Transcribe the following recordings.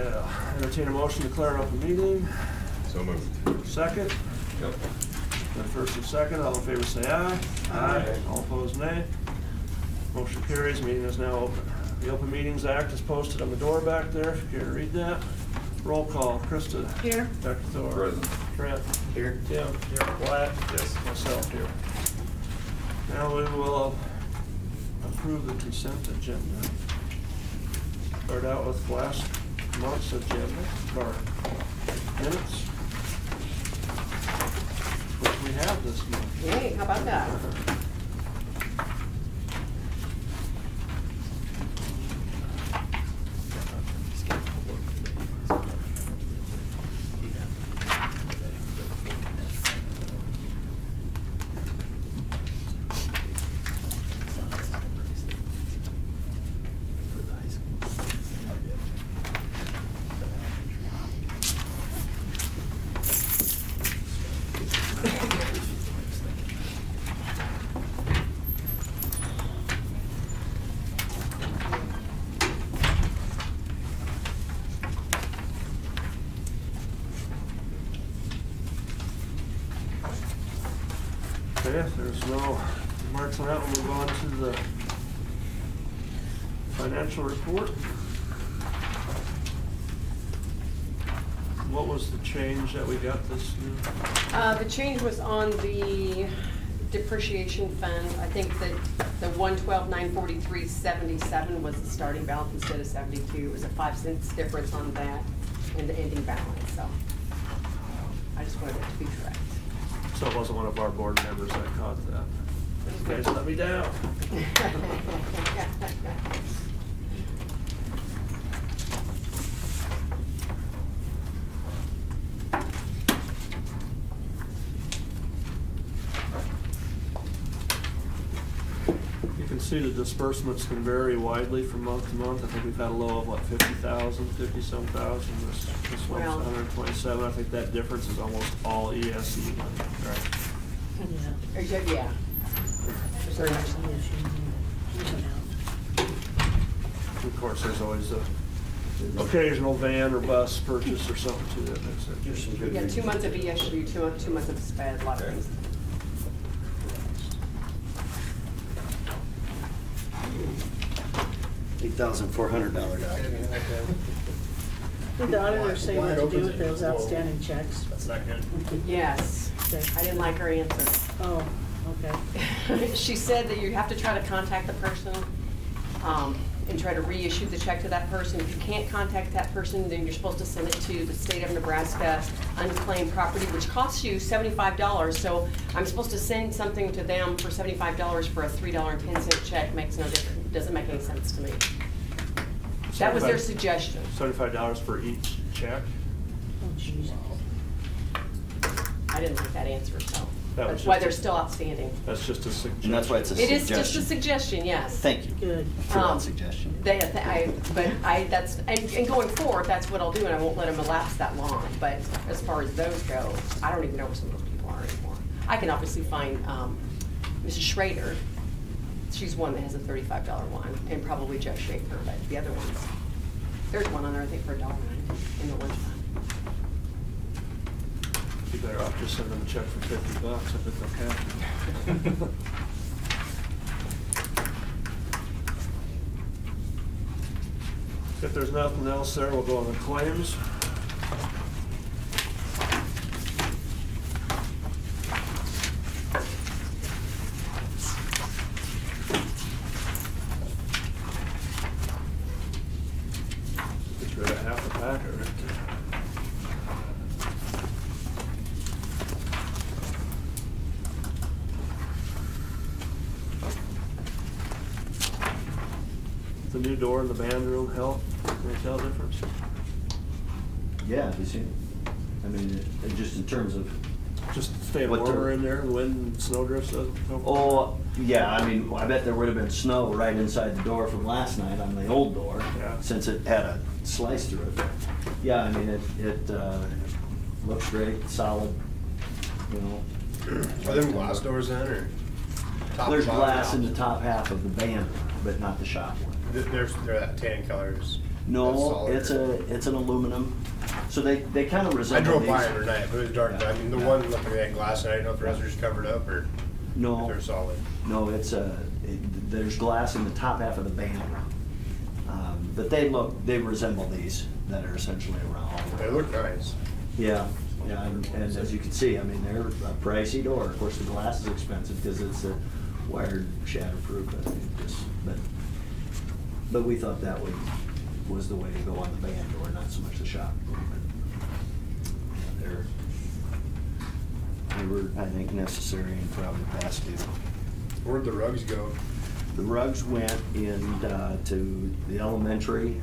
Entertain a motion to declare an open meeting. So moved. Second? Yep. The first and second, all in favor say aye. Aye. All opposed, nay. Motion carries, meeting is now open. The Open Meetings Act is posted on the door back there, if you care to read that. Roll call, Krista. Here. Dr. Thor. Present. Trent. Here. Tim. Here. Wyatt. Yes. Myself here. Now we will approve the consent agenda. Start out with last month's agenda, or minutes, which we have this month. Hey, how about that? Okay, if there's no remarks on that, we'll move on to the financial report. What was the change that we got this new? The change was on the depreciation fund. I think that the 112,943.77 was the starting balance instead of 72. It was a 5 cents difference on that and the ending balance, so I just wanted it to be correct. So it wasn't one of our board members that caught that. You guys let me down. You can see the disbursements can vary widely from month to month. I think we've had a low of what, 50,000, 50-some thousand. This one's Well, 127. I think that difference is almost all ESE money, right? Yeah. Yeah. Very much. Of course, there's always a occasional van or bus purchase or something too that makes it. Yeah, 2 months of ESU, 2 months of SPED, a lot of things. $8,400 document. Did the auditor say what to do with those outstanding checks? That's not good. Yes. Okay. I didn't like her answer. Oh, okay. She said that you have to try to contact the person and try to reissue the check to that person. If you can't contact that person, then you're supposed to send it to the state of Nebraska unclaimed property, which costs you $75. So I'm supposed to send something to them for $75 for a $3.10 check. Makes no difference. Doesn't make any sense to me. That was their suggestion. $75 for each check? Oh, jeez. I didn't like that answer, so That was that's why just they're a- still outstanding. That's just a suggestion. And that's why it's a It suggestion. is just a suggestion, yes. Thank you Good. for that suggestion. And going forward, that's what I'll do, and I won't let them elapse that long. But as far as those go, I don't even know where some of those people are anymore. I can obviously find Mrs. Schrader. She's one that has a $35 one, and probably Joe Schaefer, but the other ones, there's one on there, I think, for $1.90 in the lunch fund. You better off just send them a check for $50. I think they'll cash it. If there's nothing else there, we'll go on the claims. Get rid of half a packet right there. The new door in the band room help? Can you tell the difference? Yeah, you see, I mean, just in terms of, Just staying What warmer door? in there, the wind and snow drifts doesn't go? oh, yeah, I mean, I bet there would have been snow right inside the door from last night on the old door, Yeah. since it had a slice through it. Yeah, I mean, it looks great, solid, you know. Are them glass doors in, or? top There's bottom glass out? in the top half of the band, but not the shop one. They're that tan colors. No, solid, it's or- it's an aluminum. So they kind of I resemble drove these. by it tonight, but it was dark. Yeah. I mean, the Yeah. one looked like that glass, and I didn't know if the rest were just covered up or No. if they're solid. No, there's glass in the top half of the band. But they resemble these that are essentially round. They look nice. Yeah, yeah, and as you can see, I mean, they're a pricey door. Of course, the glass is expensive because it's a wired shatterproof. I think but we thought that was the way to go on the band door, not so much the shop door. But they were, I think, necessary and probably past due. Where'd the rugs go? The rugs went in to the elementary.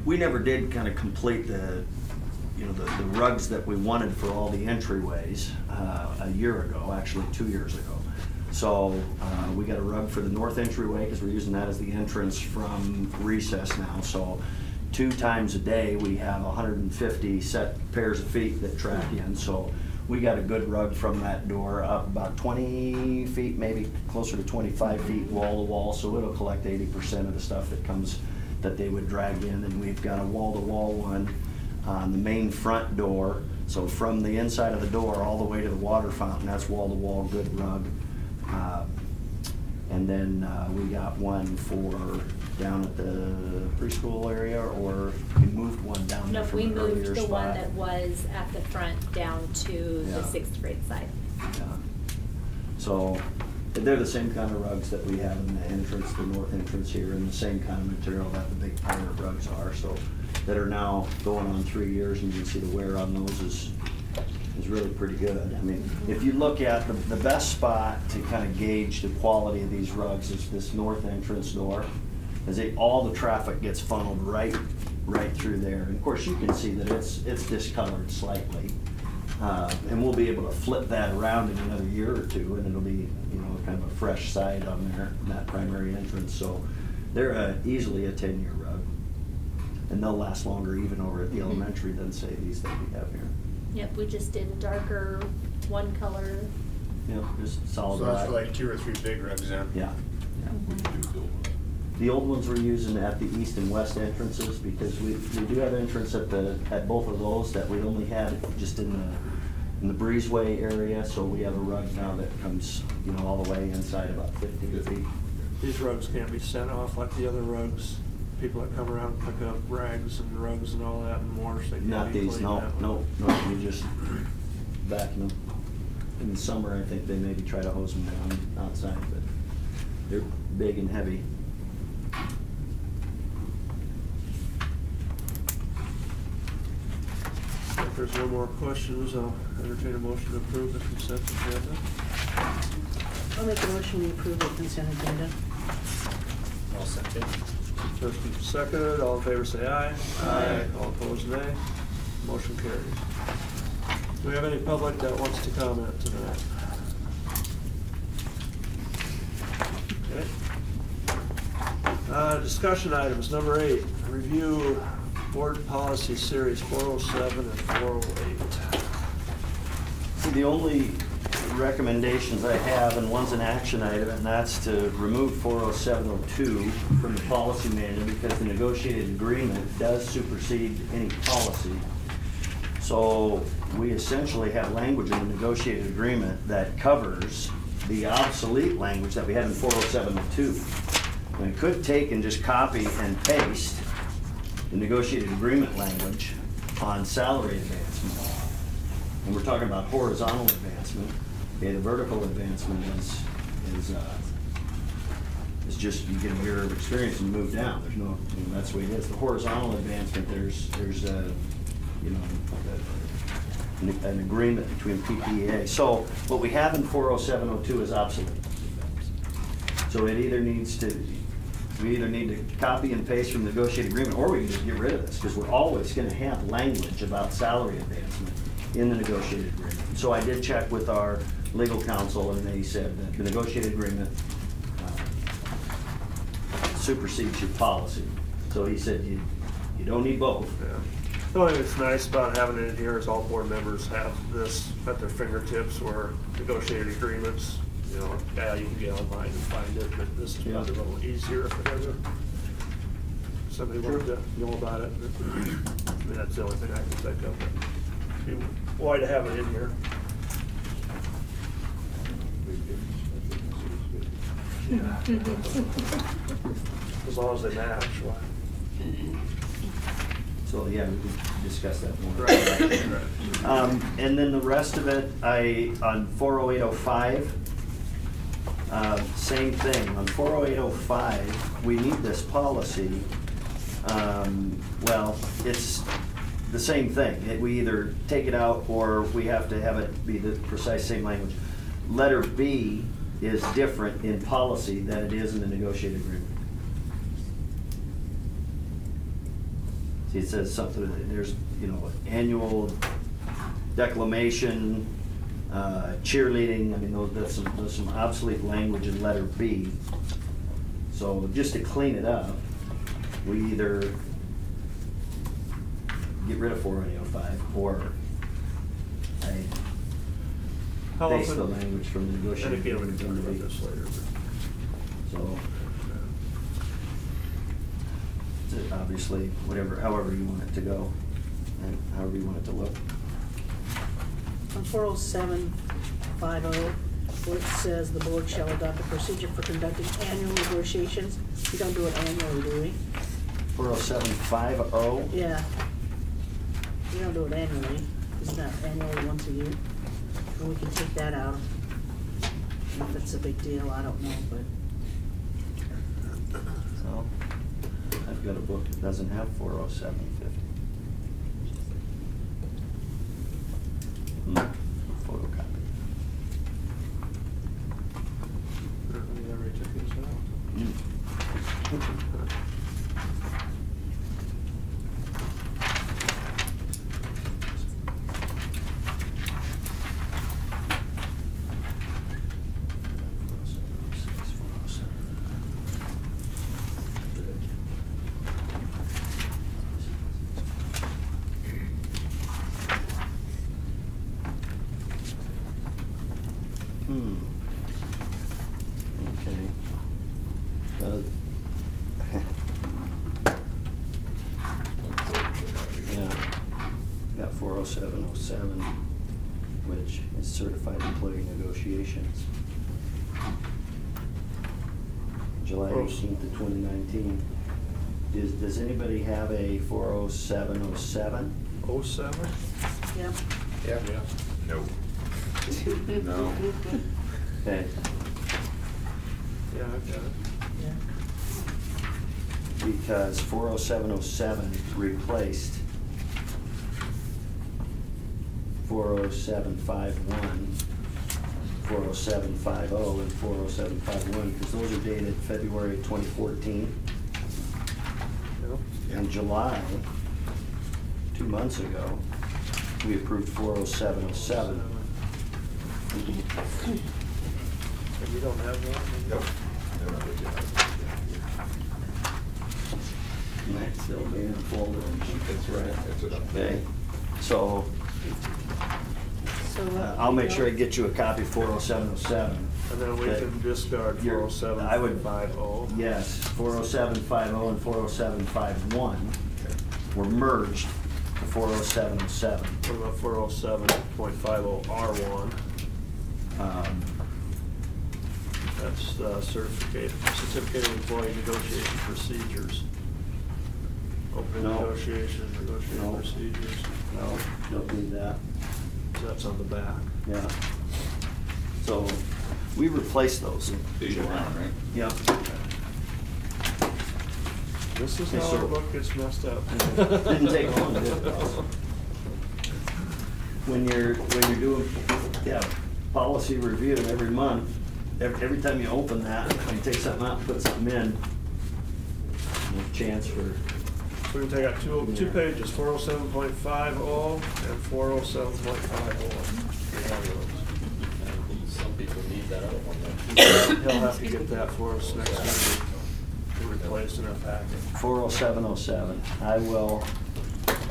We never did kind of complete the rugs that we wanted for all the entryways a year ago, actually 2 years ago. So we got a rug for the north entryway because we're using that as the entrance from recess now. So 2 times a day we have 150 set pairs of feet that track in. So we got a good rug from that door up about 20 feet, maybe closer to 25 feet wall to wall. So it'll collect 80% of the stuff that they would drag in. And we've got a wall to wall one on the main front door. So from the inside of the door all the way to the water fountain, that's wall to wall good rug. And then we got one for down at the preschool area, or we moved one down there No, from we an earlier moved the one spot. that was at the front down to Yeah. the 6th grade side. Yeah. So they're the same kind of rugs that we have in the entrance, the north entrance here, and the same kind of material that the big pirate rugs are. So that are now going on 3 years, and you can see the wear on those is really pretty good. I mean, if you look at the best spot to kind of gauge the quality of these rugs is this north entrance door, as all the traffic gets funneled right through there. And of course, you can see that it's discolored slightly, and we'll be able to flip that around in another year or two, and it'll be kind of a fresh side on there in that primary entrance. So they're easily a 10-year rug, and they'll last longer even over at the elementary than say these that we have here. Yep, we just did a darker one color. Yep, just solid So that's black. for like 2 or 3 big rugs then? Yeah. The old ones we're using at the east and west entrances, because we do have entrance at both of those that we only had just in the breezeway area. So we have a rug now that comes all the way inside about 50 feet. These rugs can't be sent off like the other rugs. People that come around and pick up rags and rugs and all that and more, so they can't Not be these, cleaned no, that way. no, you just vacuum them. In the summer, I think they maybe try to hose them down outside, but they're big and heavy. If there's no more questions, I'll entertain a motion to approve the consent agenda. I'll make a motion to approve the consent agenda. All set in. First and seconded, all in favor say aye. Aye. All opposed, nay. Motion carries. Do we have any public that wants to comment tonight? Okay. Discussion items, number 8, review board policy series 407 and 408. See, the only recommendations I have, and one's an action item, and that's to remove 40702 from the policy manual because the negotiated agreement does supersede any policy. So we essentially have language in the negotiated agreement that covers the obsolete language that we had in 40702. And I could take and just copy and paste the negotiated agreement language on salary advancement. And we're talking about horizontal advancement. Okay, the vertical advancement is just you get a year of experience and move down. There's no, that's the way it is. The horizontal advancement, there's an agreement between PPEA. So what we have in 40702 is obsolete. So it either needs to, we either need to copy and paste from the negotiated agreement, or we can just get rid of this, because we're always going to have language about salary advancement in the negotiated agreement. So I did check with our legal counsel, and they said that the negotiated agreement supersedes your policy. So he said you don't need both. Yeah. The only thing that's nice about having it in here is all board members have this at their fingertips, where negotiated agreements, yeah, you can get online and find it, but this is probably a little easier if it ever. somebody wanted to know about it. I mean, that's the only thing I can think of. But why to have it in here? As long as they match, why? So, yeah, we can discuss that more. Right. And then the rest of it, on 40805, same thing. On 40805, we need this policy. Well, it's the same thing. We either take it out or we have to have it be the precise same language. Letter B is different in policy than it is in the negotiated agreement. See, it says something, there's, annual declamation, cheerleading, I mean, there's some obsolete language in letter B. So just to clean it up, we either get rid of 40805 or How base often- the language from the And negotiated again, we agreement. can talk about this later. So, it's obviously, however you want it to go, and however you want it to look. On 40750, where it says the board shall adopt a procedure for conducting annual negotiations. We don't do it annually, do we? 40750, Yeah. We don't do it annually. It's not annually, once a year. And we can take that out. If it's a big deal, I don't know, but. so, I've got a book that doesn't have 40750. Photocopy. We already took these out. Okay. Yeah, got 40707, which is certified employee negotiations. July 18th of 2019. Does anybody have a 40707? 07? Yep. Yeah. No. No. Okay, Yeah, I've got it. Yeah. because 40707 replaced 40751, 40750, and 40751, because those are dated February 2014. Yep. In July, 2 months ago, we approved 40707. And you don't have one? Nope. Might still be in the folder. That's right. That's it. Okay, so So what? I'll make sure I get you a copy of 40707. And then we can discard You're- 40750. I would- Yes, 40750 and 40751 were merged to 40707. What about 407.50R1? That's certificate of employee negotiation procedures. Open No. negotiation No. procedures. No, don't need that. So that's on the back. Yeah. So we replaced those in These are July. on, right? Yeah. This is Okay, how so- our book gets messed up. Didn't take long, did it? When you're doing, policy review every month, every time you open that, you take something out and put something in, there's a chance for, So we can take out two pages, 407.50 and 407.50. Some people need that other one. He'll have to get that for us next meeting to replace in our packet. 40707.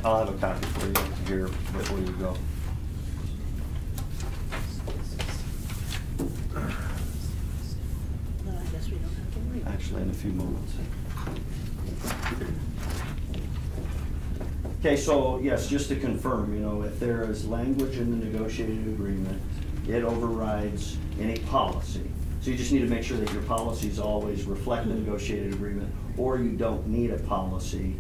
I'll have a copy for you here before you go. No, I guess we don't have to worry. Actually, in a few moments. Okay, so yes, just to confirm, if there is language in the negotiated agreement, it overrides any policy. So you just need to make sure that your policies always reflect the negotiated agreement, or you don't need a policy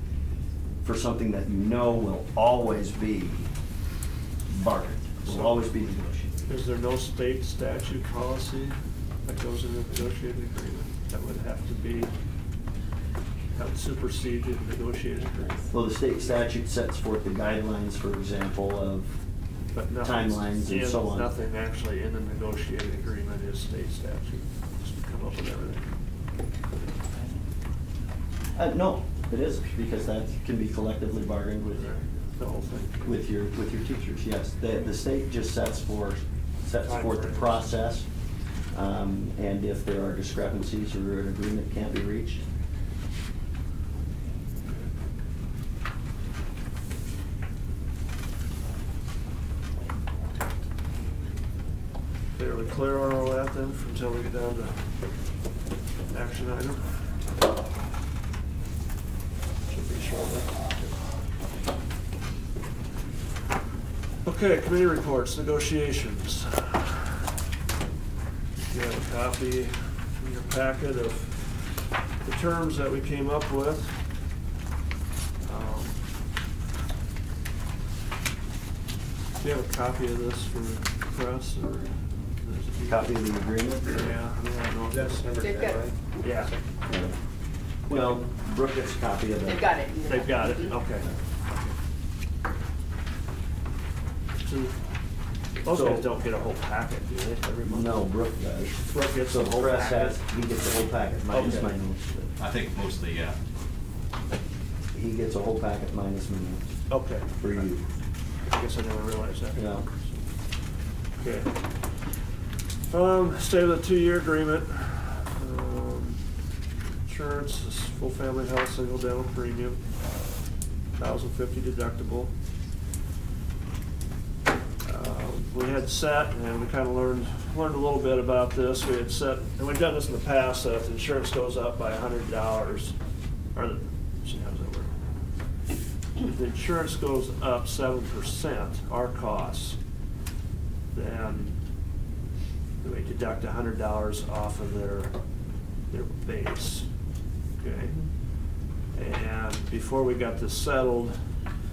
for something that you know will always be bargained, will always be negotiated. Is there no state statute policy that goes in the negotiated agreement that would have to be, have superseded the negotiated agreement? Well, the state statute sets forth the guidelines, for example, of But nothing's timelines and so on. Nothing actually in the negotiated agreement is state statute, just to come up with everything. No, it isn't, because that can be collectively bargained with, The whole thing. with your teachers, yes. The state just sets forth the process, and if there are discrepancies or an agreement can't be reached. Fairly clear on all that then, until we get down to action item? Should be shortly. Okay, committee reports, negotiations. You have a copy in your packet of the terms that we came up with. Do you have a copy of this for press, or? Copy of the agreement? Yeah, I don't know if That's number They've 10, got- right? Yeah, Well, Brooke gets a copy of the. They've got it. they've got it, okay. So, those So- guys don't get a whole packet, do they, every month? No, Brooke does. Brooke gets So the whole press packet. he gets the whole packet minus Okay. my notes. I think mostly, yeah. He gets a whole packet minus my notes Okay. for you. I guess I never realized that. Yeah. Okay. Stay with a 2-year agreement. Insurance is full family health, single dental premium, $1,050 deductible. We had set, and we kind of learned a little bit about this. We had set, and we've done this in the past, that if the insurance goes up by $100, or the, see how does that work? If the insurance goes up 7%, our costs, then we deduct $100 off of their base, okay? And before we got this settled,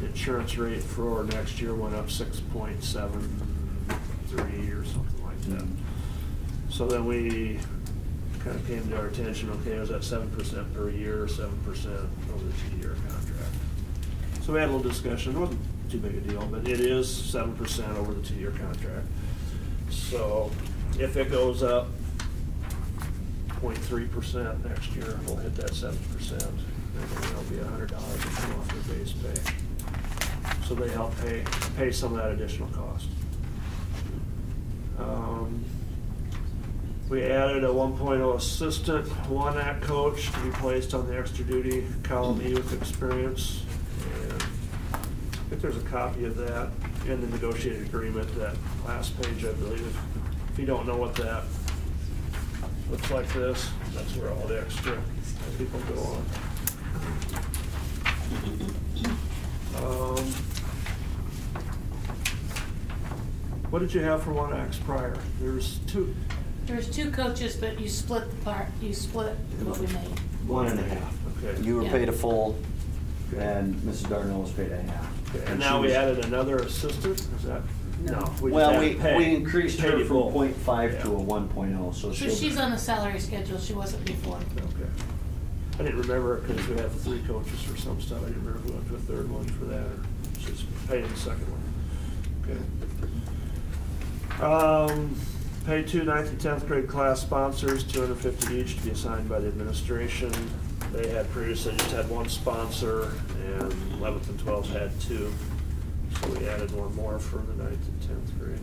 the insurance rate for next year went up 6.73 or something like that. So then we kind of came to our attention, okay, was that 7% per year, or 7% over the 2-year contract? So we had a little discussion, it wasn't too big a deal, but it is 7% over the 2-year contract. So if it goes up 0.3% next year, we'll hit that 7%, and then it'll be $100 to come off their base pay. So they help pay some of that additional cost. We added a 1.0 assistant, 1-act coach to be placed on the extra duty column E with experience. And I think there's a copy of that in the negotiated agreement, that last page, I believe. If you don't know what that looks like, this, that's where all the extra people go on. What did you have for 1-acts prior? There's 2. There's 2 coaches, but you split what we made. 1.5. Okay. You were Yeah. paid a full, and Mrs. Darnell was paid a half. Okay, and And now she we was- added another assistant, is that? No. just Well, added pay. we increased Paid her you from both. 0.5 to Yeah. a 1.0, so So she'll. she's on the salary schedule, she wasn't before. Okay. I didn't remember, because we had 3 coaches for some stuff, I didn't remember if we went to a 3rd one for that, or just paid the 2nd one. Okay. Pay 2 9th and 10th grade class sponsors, $250 each to be assigned by the administration. They had previously just had 1 sponsor, and 11th and 12th had 2. So we added 1 more for the 9th and 10th grade.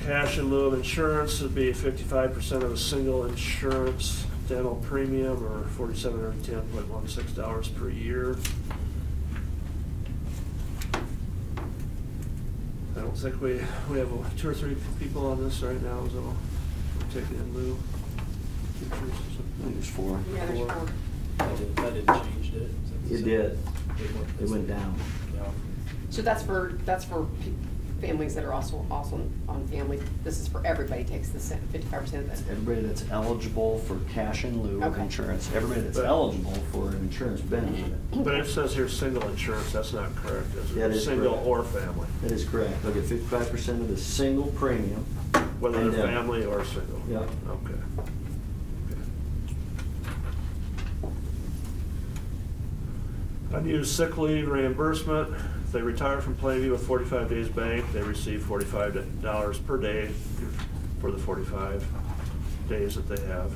Cash in lieu of insurance would be 55% of a single insurance dental premium, or $4,710.16 per year. I don't think we have 2 or 3 people on this right now, so we'll take it in lieu. Teachers or I think something. there's 4. Yeah, there's 4. That didn't change, did it? It did. It went down. Yeah. So that's for families that are also on family. This is for everybody takes the 55% of that. Everybody that's eligible for cash in lieu of Okay. insurance, everybody that's eligible for an insurance benefit. But it says here single insurance, that's not correct, is it? That is Single correct. or family, That is correct. They'll get 55% of the single premium. whether And, they're family or single? Yeah. Okay. Unused sick leave reimbursement. If they retire from Plainview with 45 days bank, they receive $45 per day for the 45 days that they have.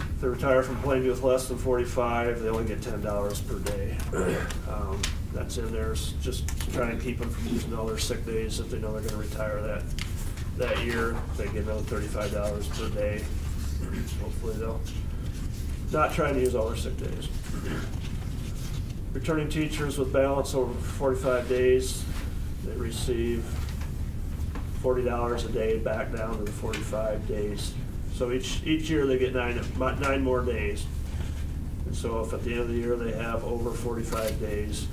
If they retire from Plainview with less than 45, they only get $10 per day. That's in there, just to try and keep them from using all their sick days. If they know they're gonna retire that year, they get another $35 per day. Hopefully they'll not try to use all their sick days. Returning teachers with balance over 45 days, they receive $40 a day back down to the 45 days. So each year they get nine more days. And so if at the end of the year they have over 45 days,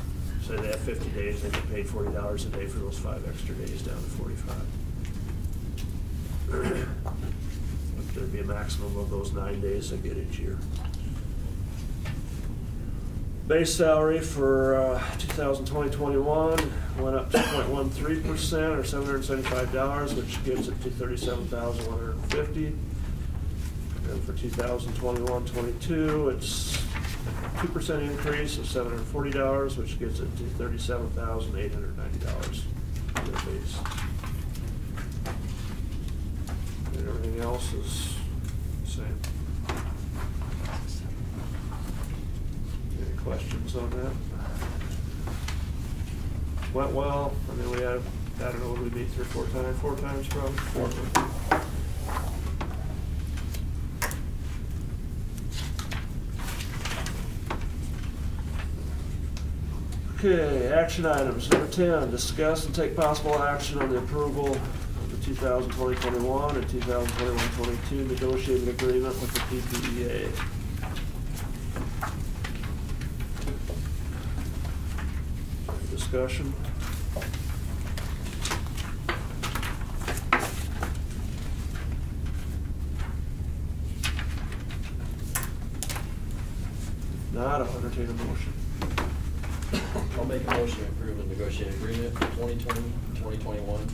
say they have 50 days, they get paid $40 a day for those 5 extra days down to 45. But there'd be a maximum of those 9 days they get each year. Base salary for 2020-21 went up 2.13% or $775, which gives it to $37,150. And for 2021-22, it's 2% increase of $740, which gives it to $37,890 for their base. And everything else is the same. Any questions on that? Went well. I mean, we had, I don't know, we meet 3 or 4 times, 4 times probably. 4. Okay, action items. Number 10, discuss and take possible action on the approval of the 2020-21 and 2021-22 negotiated agreement with the PPEA. Discussion? Not, I'll entertain a motion. I'll make a motion to approve the negotiated agreement for 2020, 2021,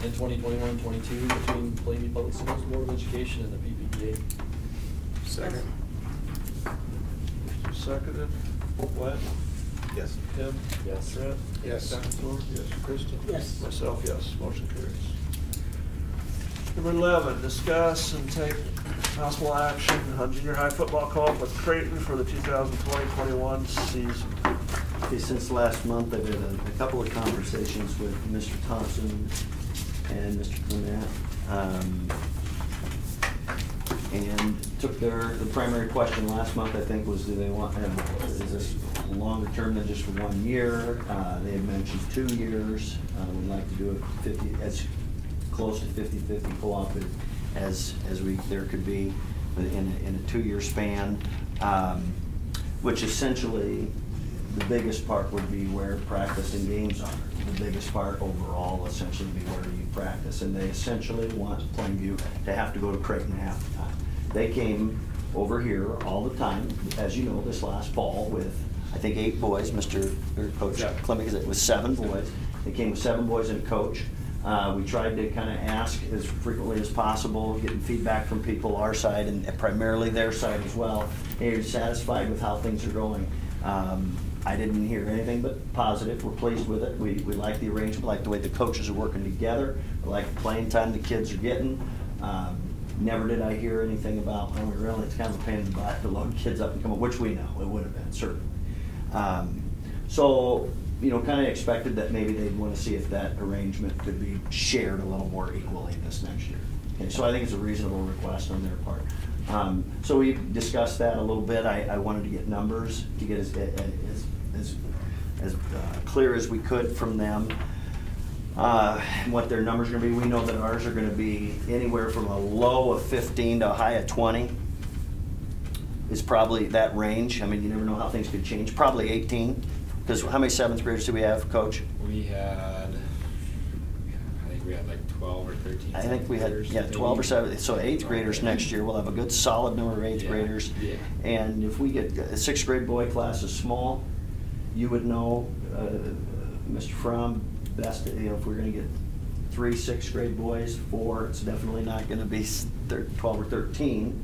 and 2021-22 between Plainview Public Schools Board of Education and the PPEA. Second. Seconded. What? Yes. Tim? Yes. Trent? Yes. Counselor? Yes. Kristen? Yes. Myself, yes. Motion carries. Number 11, discuss and take possible action on junior high football call-up with Creighton for the 2020-21 season. Okay, since last month, I've had a couple of conversations with Mr. Thompson and Mr. Clement. And took the primary question last month, I think, was do they want, is this longer term than just for 1 year? They had mentioned 2 years. We'd like to do it 50, as close to 50-50 co-op as there could be in a 2-year span, which essentially the biggest part would be where practice and games are. The biggest part overall essentially would be where you practice, and they essentially want Plainview to have to go to Creighton half the time. They came over here all the time, as you know, this last fall with, I think, 8 boys, Coach Clement, it was 7 boys. They came with 7 boys and a coach. We tried to kind of ask as frequently as possible, getting feedback from people, our side and primarily their side as well. Hey, you're satisfied with how things are going? I didn't hear anything but positive. We're pleased with it. We like the arrangement, like the way the coaches are working together. We like the playing time the kids are getting. Never did I hear anything about, oh, really, it's kind of a pain in the butt to load kids up and come up, which we know it would have been, certainly. So, you know, kind of expected that maybe they'd want to see if that arrangement could be shared a little more equally this next year. Okay, so I think it's a reasonable request on their part. So we discussed that a little bit. I wanted to get numbers to get as clear as we could from them. What their numbers are going to be. We know that ours are going to be anywhere from a low of 15 to a high of 20. is probably that range. I mean, you never know how things could change. Probably 18, because how many 7th graders do we have, Coach? We had, I think we had like 12 or 13. I think we had, graders, yeah, 12 or 7, so 8th 12, graders yeah. next year. We'll have a good solid number of 8th Yeah, graders. yeah. And if we get, a 6th grade boy class is small, you would know, Mr. Fromm, best, if we're gonna get 3 6th grade boys, 4, it's definitely not gonna be 12 or 13.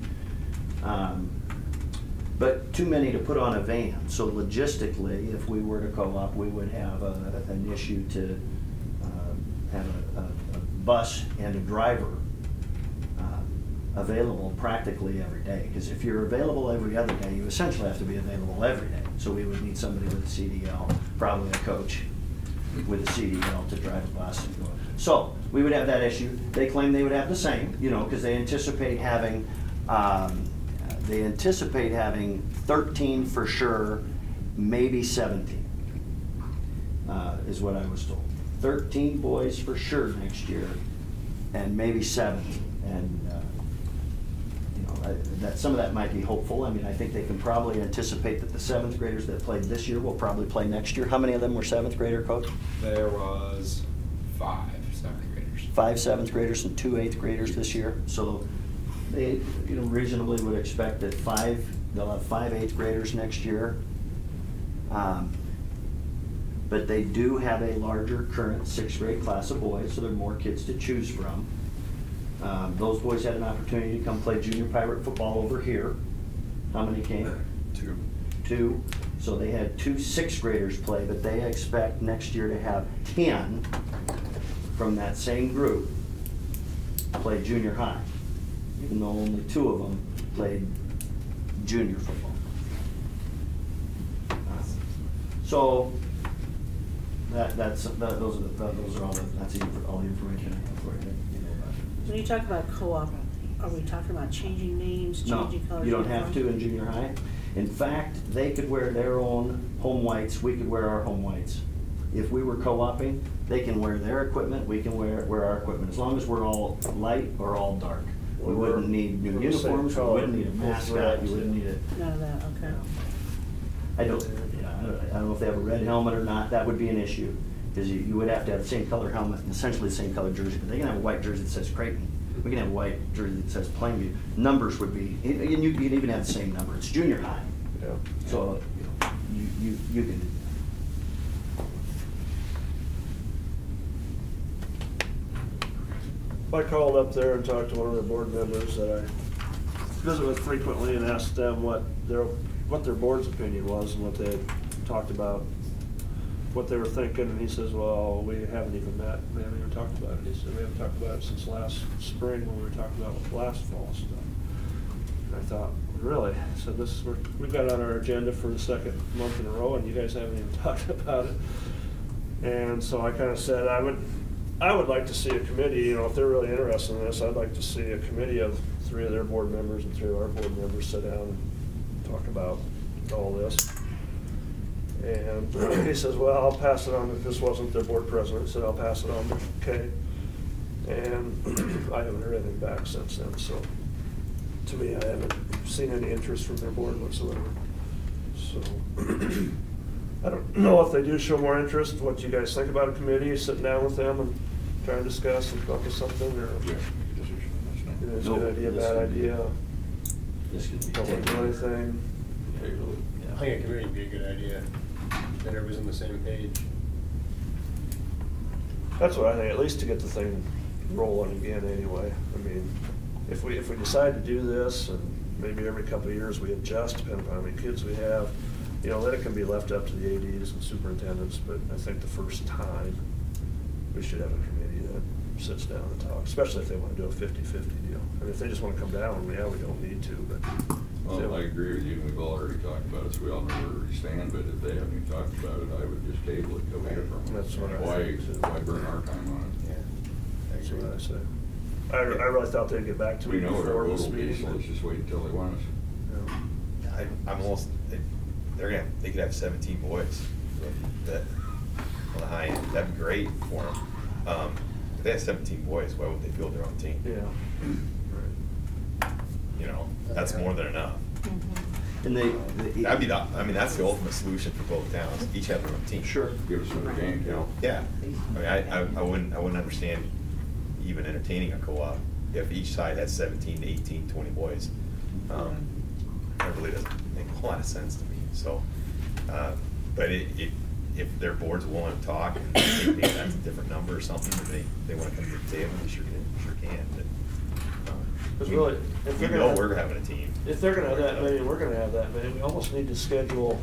But too many to put on a van. So logistically, if we were to co-op, we would have an issue to have a bus and a driver available practically every day. Because if you're available every other day, you essentially have to be available every day. So we would need somebody with a CDL, probably a coach with a CDL to drive a bus and go. So we would have that issue. They claim they would have the same, you know, because they anticipate having 13 for sure, maybe 17, is what I was told. 13 boys for sure next year, and maybe 17. And you know, that some of that might be hopeful. I mean, I think they can probably anticipate that the 7th graders that played this year will probably play next year. How many of them were 7th grader, Coach? There was 5 7th graders. 5 7th graders and 2 8th graders this year. So they, you know, reasonably would expect that they'll have 5 8th graders next year. But they do have a larger current 6th grade class of boys, so there are more kids to choose from. Those boys had an opportunity to come play junior pirate football over here. How many came? 2. 2. So they had 2 6th graders play, but they expect next year to have 10 from that same group play junior high, even though only 2 of them played junior football. So those are all the information I have for you. When you talk about co-op, are we talking about changing names, No, changing colors? you don't have to in junior high. In fact, they could wear their own home whites, we could wear our home whites. If we were co-oping, they can wear their equipment, we can wear our equipment, as long as we're all light or all dark. We wouldn't need new We're the same uniforms, we color. wouldn't need a mascot, you wouldn't need a. None of that, okay. I don't know if they have a red helmet or not, that would be an issue. Because you would have to have the same color helmet and essentially the same color jersey, but they can have a white jersey that says Creighton. We can have a white jersey that says Plainview. Numbers would be, and you can even have the same number, it's junior high. Yeah. So, you can. I called up there and talked to one of their board members that I visit with frequently and asked them what their board's opinion was and what they talked about, what they were thinking, and he says, well, we haven't even met, we haven't even talked about it. He said, we haven't talked about it since last spring when we were talking about last fall stuff. And I thought, really? So we've got it on our agenda for the 2nd month in a row, and you guys haven't even talked about it. And so I kind of said, I would like to see a committee, you know, if they're really interested in this, I'd like to see a committee of 3 of their board members and 3 of our board members sit down and talk about all this. And he says, well, I'll pass it on, if this wasn't their board president, he said, I'll pass it on to Kay. And I haven't heard anything back since then, so to me, I haven't seen any interest from their board whatsoever. So I don't know if they do show more interest, what you guys think about a committee, sitting down with them and trying to discuss and come up with something, or is it a good idea, bad idea? This could be Don't want to do anything. I think a committee would be a good idea. Then everybody's on the same page. That's what I think, at least to get the thing rolling again anyway. I mean, if we decide to do this, and maybe every couple of years we adjust, depending on how many kids we have, you know, then it can be left up to the ADs and superintendents, but I think the first time, we should have a committee that sits down and talks, especially if they want to do a 50-50 deal. And if they just want to come down, yeah, we don't need to, but. Well, I agree with you, we've already talked about it, so we all know where we stand, but if they haven't even talked about it, I would just table it till we hear from them. That's what I Why, think, too. why burn our time on it? Yeah. That's what I say. I really thought they'd get back to me We know what our before vote this will be, meeting. so let's just wait until they want us. Yeah. I'm almost, they could have 17 boys that on the high end. That'd be great for them. If they have 17 boys, why would they build their own team? Yeah. You know, that's more than enough. And That'd be I mean, that's the ultimate solution for both towns, each have their own team. Sure. Give us another game, you know? Yeah, I mean, I wouldn't understand even entertaining a co-op if each side had 17, 18, 20 boys. That really doesn't make a whole lot of sense to me, so, but if their board's willing to talk and maybe that's a different number or something, or they wanna come to the table, we sure can, but, Because really, if we they're know gonna, we're having a team. if they're gonna have that many, we're gonna have that many, we almost need to schedule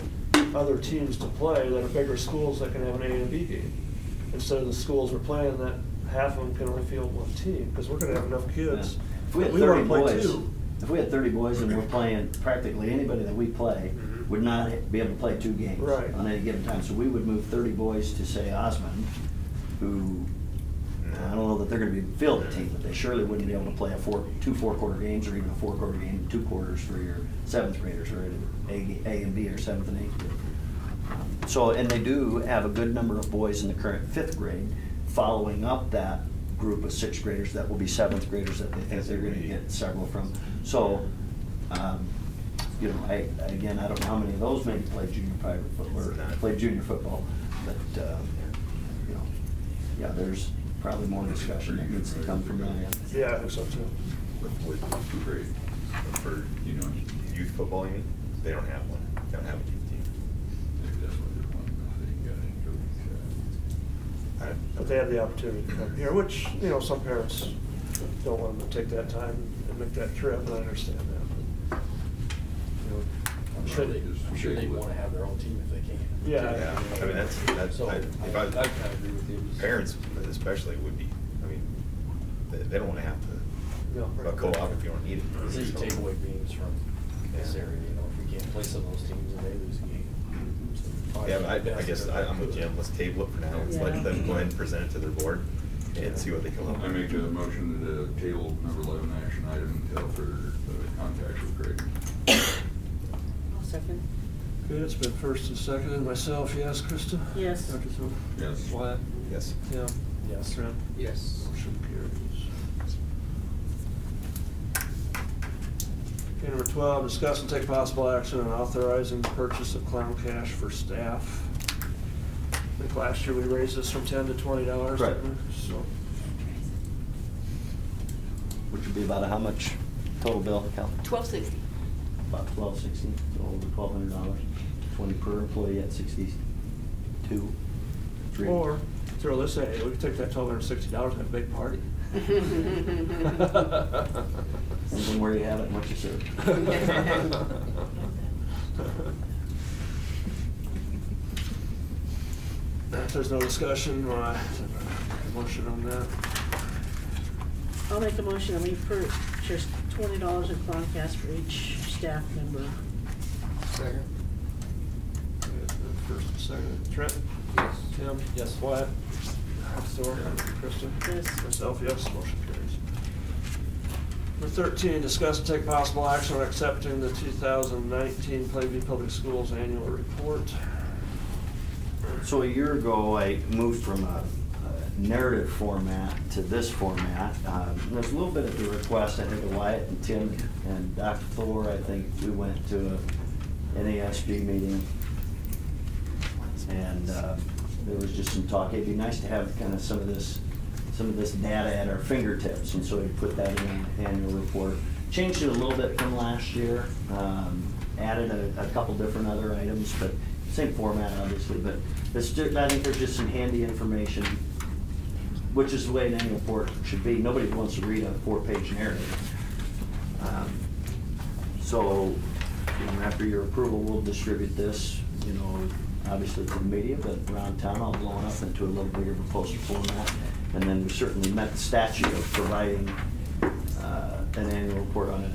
other teams to play that are bigger schools that can have an A and a B game. Instead of the schools we're playing that half of them can only field one team, because we're gonna have enough kids. If we had wanna 30 play boys, two. if we had 30 boys and we're playing, practically anybody that we play would not be able to play 2 games Right. on any given time. So we would move 30 boys to, say, Osmond, who, I don't know that they're gonna be field a team, but they surely wouldn't be able to play two 4-quarter games, or even a 4-quarter game in 2 quarters for your 7th graders, or A and B, or 7th and 8th grade. So, and they do have a good number of boys in the current 5th grade, following up that group of 6th graders that will be 7th graders that they think they're gonna get several from. So, you know, again, I don't know how many of those maybe play junior private football, or play junior football, but, you know, yeah, there's probably more discussion that needs to come from that end. Yeah, I think so too. With grade, for, you know, youth football, you mean? They don't have one, they don't have a youth team. But they have the opportunity to come here, which, you know, some parents don't want them to take that time and make that trip, and I understand that. But, you know, I'm sure they wanna have their own team if they can. Yeah. I mean, that's, So, if I kinda agree with you. parents especially would be, I mean, they don't wanna have to, No. co-op if you don't need it. It's easy to take away games from this Yeah. area, you know, if we can't play some of those teams and they lose a game. So, Yeah, but I guess I'm with Jim, let's table it for now, let's let Yeah. them go ahead and present it to their board and see what they come up I with. make a motion to table number 11 action item until further contact with Craig. I'll second. Okay, it's been first and seconded. Myself, yes. Krista? Yes. Dr. Thor? Yes. Wyatt? Yes. Tim? Yes. Trent? Yes. Motion carries. Okay, number 12, discuss and take possible action on authorizing the purchase of clown cash for staff. I think last year we raised this from $10 to $20, Right. didn't we? So, Which would be about how much total bill, Cal? $12.60. About $1,260, so over $1,200, 20 per employee at 62. or throw this at you, we could take that $1,260 and have a big party. Depends on where you have it and what you serve. If there's no discussion, motion on that. I'll make a motion that we purchase $20 in Cloncast for each staff member. Second. First and second. Trent? Yes. Tim? Yes. Wyatt? Thor? Krista? Yes. Myself, yes. Motion carries. Number 13, discuss and take possible action on accepting the 2019 Plainview Public Schools Annual Report. So a year ago, I moved from a narrative format to this format. There's a little bit of the request, I think, of Wyatt and Tim and Dr. Thor. I think we went to a NASG meeting, and there was just some talk. It'd be nice to have kind of some of this data at our fingertips, and so we put that in an annual report. Changed it a little bit from last year, added a couple different other items, but same format, obviously. But I think there's just some handy information, which is the way an annual report should be. Nobody wants to read a 4-page narrative. So, you know, after your approval, we'll distribute this, you know, obviously to the media, but around town, I'll blow it up into a little bigger of a poster format. And then we certainly met the statute of providing an annual report on an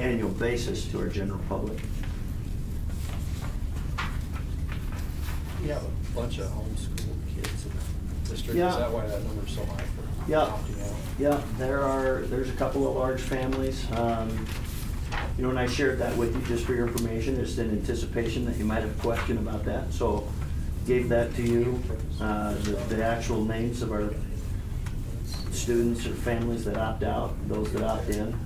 annual basis to our general public. We have a bunch of homeschooled kids in the district. Yeah. Is that why that number's so high for Yeah. opting out? Yeah, there's a couple of large families. You know, and I shared that with you just for your information, just in anticipation that you might have a question about that. So gave that to you, the actual names of our students or families that opt out, those that opt in.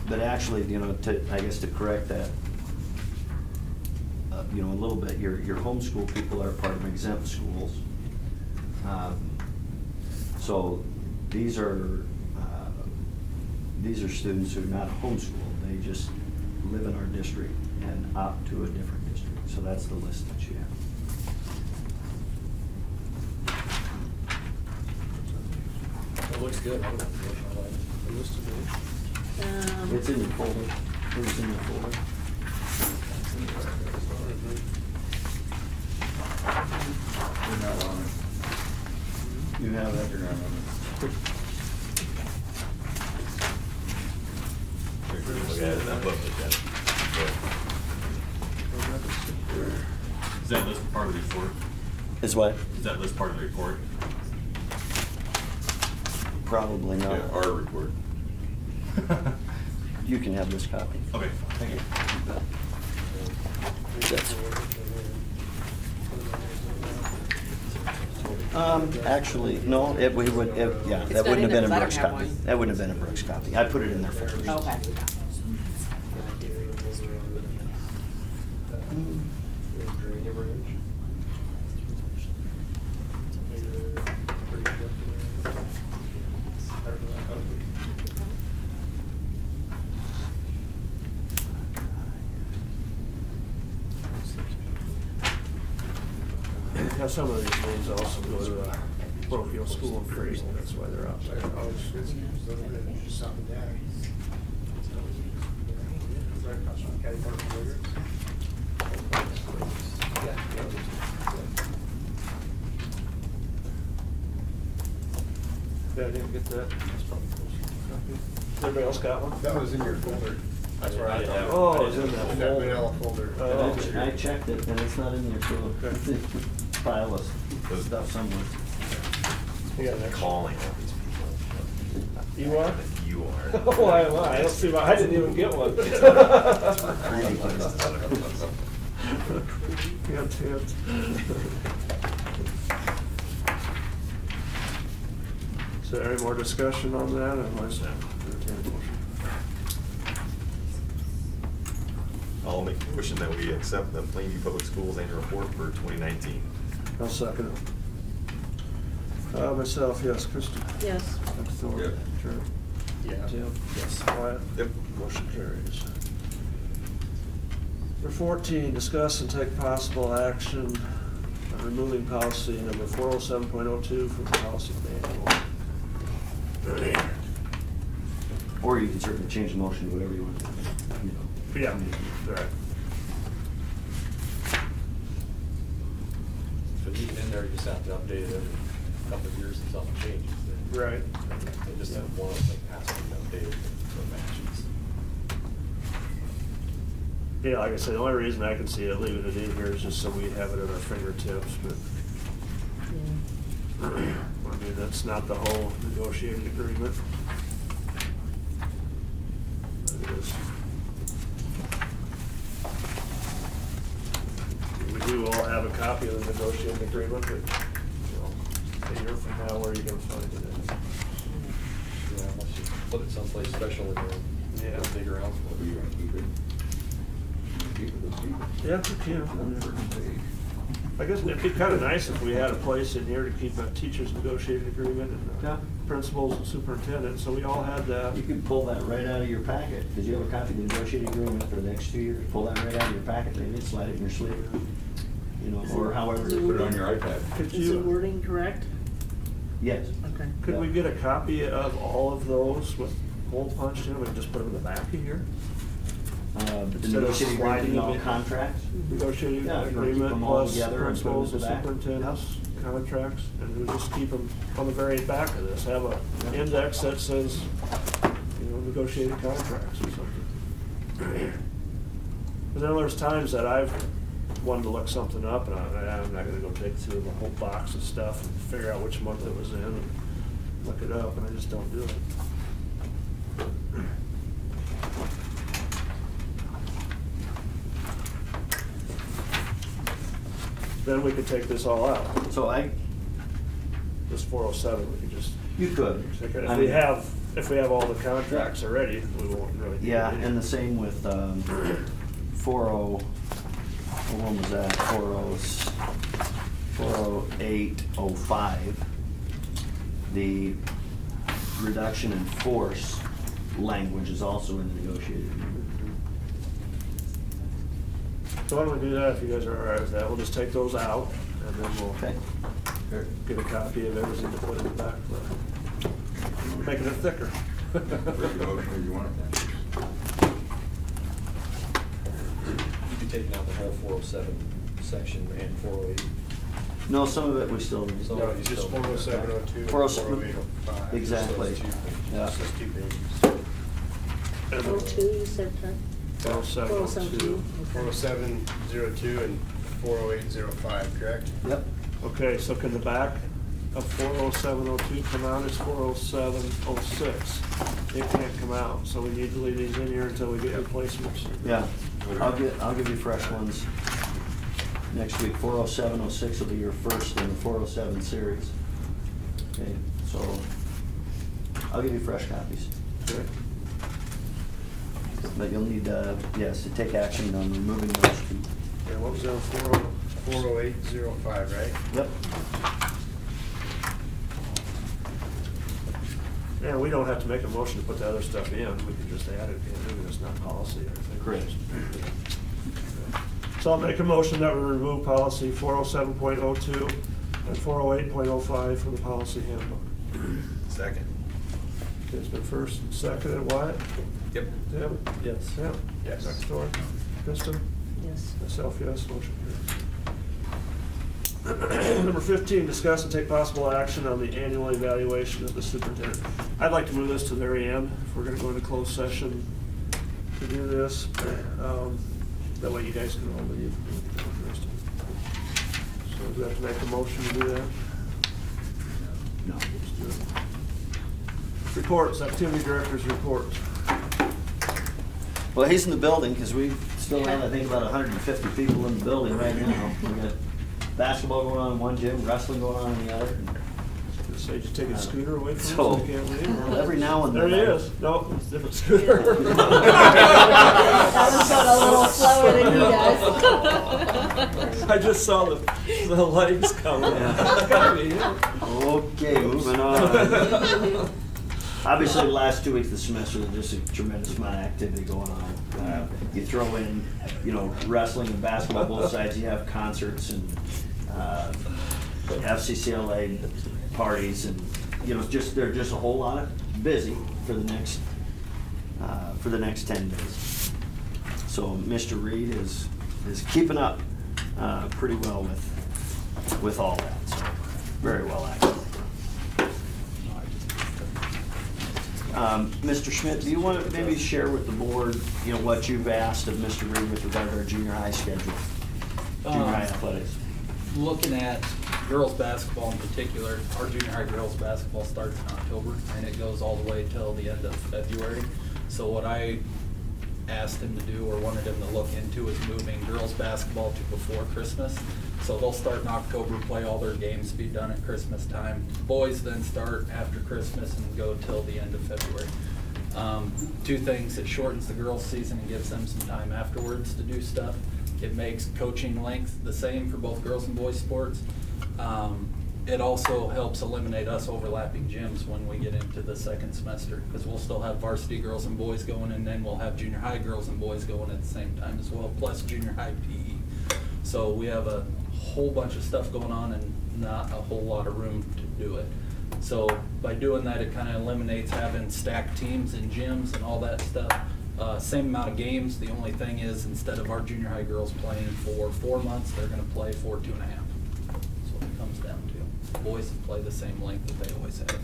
but actually, you know, I guess to correct that, you know, a little bit, your homeschool people are part of exempt schools. So these are students who are not homeschooled. They just live in our district and opt to a different district. So that's the list that you have. It looks good. I would have to look at it. The list of names. It's in your folder. It was in your folder. You're not on it. You have that. You're not on it. Look at it, that book, look at it. Is that list part of the report? Is what? Is that list part of the report? Probably not. Yeah, our report. You can have this copy. Okay, thank you. That's- Actually, no, yeah, It's that not wouldn't in have there been a 'cause I don't Brooks have copy. one. That wouldn't have been a Brooks copy. I put it in there first. Okay. Now, some of these names also go to parochial school in Creighton, that's why they're out there. Yeah, I didn't get that. That's probably close. Everybody else got one? That was in your folder. That's where I have it. Oh, it's in that In that folder. vanilla folder. Oh, okay. I checked it and it's not in there, so it's in file of stuff somewhere. You got an extra? Calling all these people. You are? You are. Oh, why am I? I don't see why, I didn't even get one. Hint, hint. Is there any more discussion on that? Otherwise, entertain a motion. I'll make a motion that we accept the Plainview Public Schools annual report for 2019. I'll second it. Myself, yes. Kristen? Yes. Thor? Yep. Trent? Yeah. Tim? Yes. Wyatt? Yep. Motion carries. Number 14, discuss and take possible action on removing policy number 407.02 from the policy manual. Or you can certainly change the motion to whatever you want. You know. Yeah, right. But even in there, you just have to update it every couple of years and something changes. Right. They just have one thing has to be updated for matches. Yeah, like I said, the only reason I can see it leaving it in here is just so we have it at our fingertips, but I mean, that's not the whole negotiated agreement. It is. We do all have a copy of the negotiated agreement, but, you know, a year from now, where are you gonna find it at? Yeah, unless you put it someplace special in there, Yeah. dig around for Are you gonna keep it? Keep it, let's keep it. Yeah, we can. First page. I guess it'd be kind of nice if we had a place in here to keep a teacher's negotiated agreement and Yeah. principals and superintendent, so we all had that. You can pull that right out of your packet, because you have a copy of the negotiated agreement for the next 2 years. Pull that right out of your packet, maybe slide it in your sleeve, you know, or however. Put it on your iPad. Could Is the you, wording correct? Yes. Okay. could we get a copy of all of those with hole punched in, we can just put them in the back of here? The Instead of negotiated sliding agreement, all them in. contracts. Negotiated Yeah, if you wanna keep agreement them all plus together and put them principals in and the back. superintendents, contracts, and we'll just keep them on the very back of this, have a index that says, you know, negotiated contracts or something. And then there's times that I've wanted to look something up, and I'm not gonna go take through the whole box of stuff and figure out which month it was in and look it up, and I just don't do it. Then we could take this all out. So this 407, we could just, You could. if I we mean, have all the contracts already, we won't really. need Yeah, it. and the same with when was that? 40805. The reduction in force language is also in the negotiated agreement. So why don't we do that, if you guys are all right with that, we'll just take those out, and then we'll Okay. get a copy of everything to put in the back, making it thicker. Break the motion if you want it then. You'd be taking out the whole 407 section and 408. No, some of it we still need. So- No, it's just 407, 02, 407. 408, 05. Exactly. Just those two. Yeah. Just those 2 pages. And 02, you said, huh? 40702. 407, 02, and 408, 05, correct? Yep. Okay, so can the back of 40702 come out as 40706? It can't come out, so we need to leave these in here until we get replacements. Yeah, I'll give you fresh ones next week. 40706 will be your first in the 407 series. Okay, so I'll give you fresh copies. Okay. But you'll need, yes, to take action on removing those two. Yeah, what was that, 408, 05, right? Yep. Yeah, we don't have to make a motion to put the other stuff in, we can just add it in, maybe it's not policy or anything. Correct. So I'll make a motion that we remove policy 407.02 and 408.05 from the policy handbook. Second. Okay, it's been first and seconded, Wyatt? Yep. Deb? Yes. Sam? Yes. Next door? Kristen? Yes. Myself, yes, motion carries. Number 15, discuss and take possible action on the annual evaluation of the superintendent. I'd like to move this to the very end, if we're gonna go into closed session to do this. That way you guys can all leave. So do we have to make a motion to do that? No. Let's do it. Reports, activity director's report. Well, he's in the building, because we still have, I think, about 150 people in the building right now. We got basketball going on in one gym, wrestling going on in the other. Say, just take a scooter away from So, us, so you can't leave? well, every now and There then he I- is. No, it's a different scooter. That one's going a little slower than he does. I just saw the legs coming. It's gotta be him. Okay, moving on. Obviously, the last 2 weeks of the semester, there's just a tremendous amount of activity going on. You throw in, wrestling and basketball, both sides, you have concerts and FCCLA parties, and, they're just a whole lot of busy for the next 10 days. So Mr. Reed is keeping up pretty well with all that, so very well active. Mr. Schmidt, do you want to maybe share with the board, what you've asked of Mr. Reed with regard to our junior high schedule? Junior high athletics. Looking at girls' basketball in particular, our junior high girls' basketball starts in October, and it goes all the way till the end of February. So what I asked him to do, or wanted him to look into, is moving girls' basketball to before Christmas. So they'll start in October, play all their games, be done at Christmas time. Boys then start after Christmas and go till the end of February. Two things: it shortens the girls' season and gives them some time afterwards to do stuff. It makes coaching length the same for both girls and boys sports. It also helps eliminate us overlapping gyms when we get into the second semester, because we'll still have varsity girls and boys going, and then we'll have junior high girls and boys going at the same time as well, plus junior high PE. So we have a whole bunch of stuff going on and not a whole lot of room to do it. So by doing that, it kind of eliminates having stacked teams and gyms and all that stuff. Same amount of games. The only thing is, instead of our junior high girls playing for 4 months, they're going to play for 2.5. That's what it comes down to. Boys play the same length that they always have.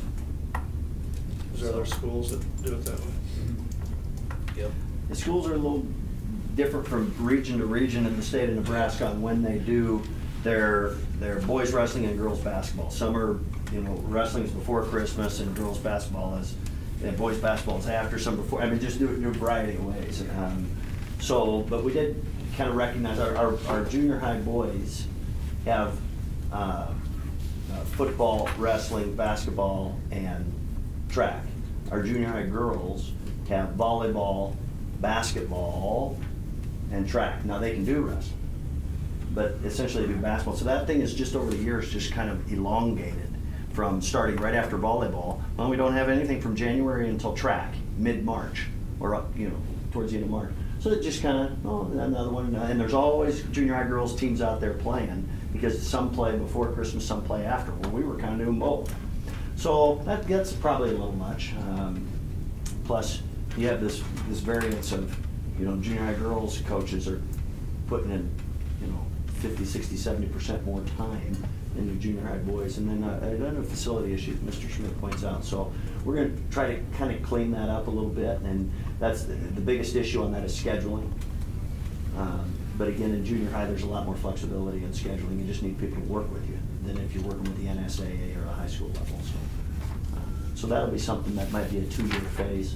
Is there other schools that do it that way? Yep. The schools are a little different from region to region in the state of Nebraska on when they do their boys wrestling and girls basketball. Some are, wrestling is before Christmas and girls basketball is, and boys basketball is after, some before. I mean, just do it in a variety of ways. But we did kind of recognize our junior high boys have football, wrestling, basketball, and track. Our junior high girls have volleyball, basketball, and track. Now, they can do wrestling, but essentially they do basketball. So that thing is just over the years just kind of elongated from starting right after volleyball. Well, we don't have anything from January until track, mid-March, or towards the end of March. So it just kind of, another one, and there's always junior high girls teams out there playing, because some play before Christmas, some play after. Well, we were kind of doing both. So that gets probably a little much. Plus, you have this variance of, junior high girls coaches are putting in, 50, 60, 70% more time than the junior high boys. And then a facility issue, Mr. Schmidt points out. So we're going to try to kind of clean that up a little bit. And that's the biggest issue on that is scheduling. But again, in junior high, there's a lot more flexibility in scheduling. You just need people to work with you than if you're working with the NSAA or a high school level. So that'll be something that might be a 2-year phase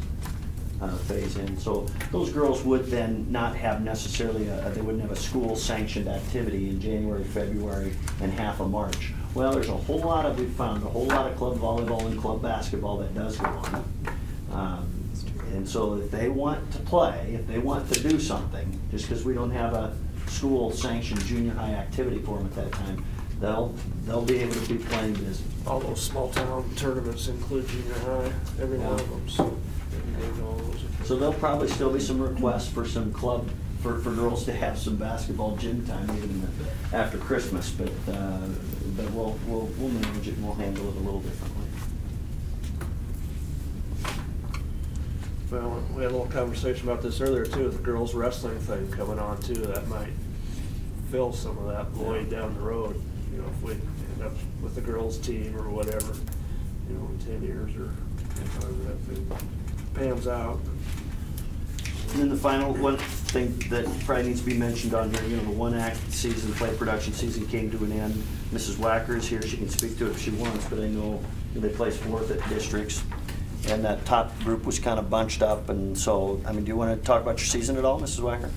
in. So those girls would then not have necessarily, they wouldn't have a school-sanctioned activity in January, February, and half of March. Well, there's we've found a whole lot of club volleyball and club basketball that does go on. And so if they want to play, if they want to do something, just because we don't have a school-sanctioned junior high activity for them at that time, they'll be able to be playing this. All those small town tournaments include junior high, every one of them, so. So there'll probably still be some requests for some club, for girls to have some basketball gym time even after Christmas, but we'll manage it and we'll handle it a little differently. Well, we had a little conversation about this earlier too, with the girls wrestling thing coming on too. That might fill some of that void down the road. If we end up with the girls team or whatever, in 10 years or however that thing pans out. And then the final one thing that probably needs to be mentioned on here, the one act season, play production season came to an end. Mrs. Wacker is here. She can speak to it if she wants, but I know they placed 4th at districts. And that top group was kind of bunched up, and so, do you want to talk about your season at all, Mrs. Wacker?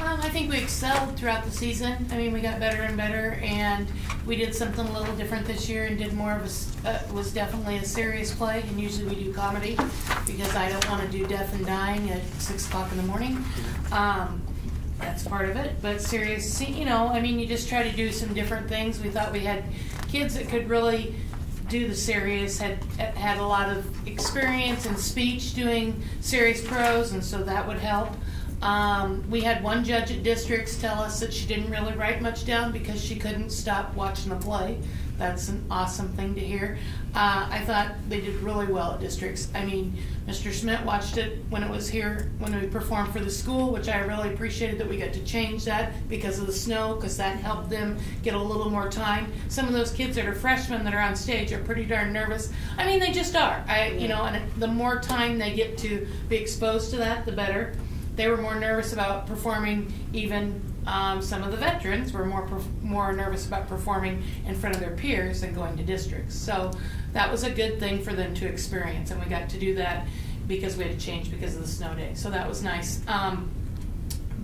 I think we excelled throughout the season. We got better and better, and we did something a little different this year and did more of was definitely a serious play, and usually we do comedy because I don't want to do deaf and dying at 6 o'clock in the morning. That's part of it, but serious, you just try to do some different things. We thought we had kids that could really do the serious, had a lot of experience in speech doing serious prose, and so that would help. We had one judge at districts tell us that she didn't really write much down because she couldn't stop watching the play. That's an awesome thing to hear. I thought they did really well at districts. Mr. Schmidt watched it when it was here, when we performed for the school, which I really appreciated that we got to change that because of the snow, because that helped them get a little more time. Some of those kids that are freshmen that are on stage are pretty darn nervous. They just are. And the more time they get to be exposed to that, the better. They were more nervous about performing. Even some of the veterans were more nervous about performing in front of their peers than going to districts. So that was a good thing for them to experience, and we got to do that because we had to change because of the snow day. So that was nice.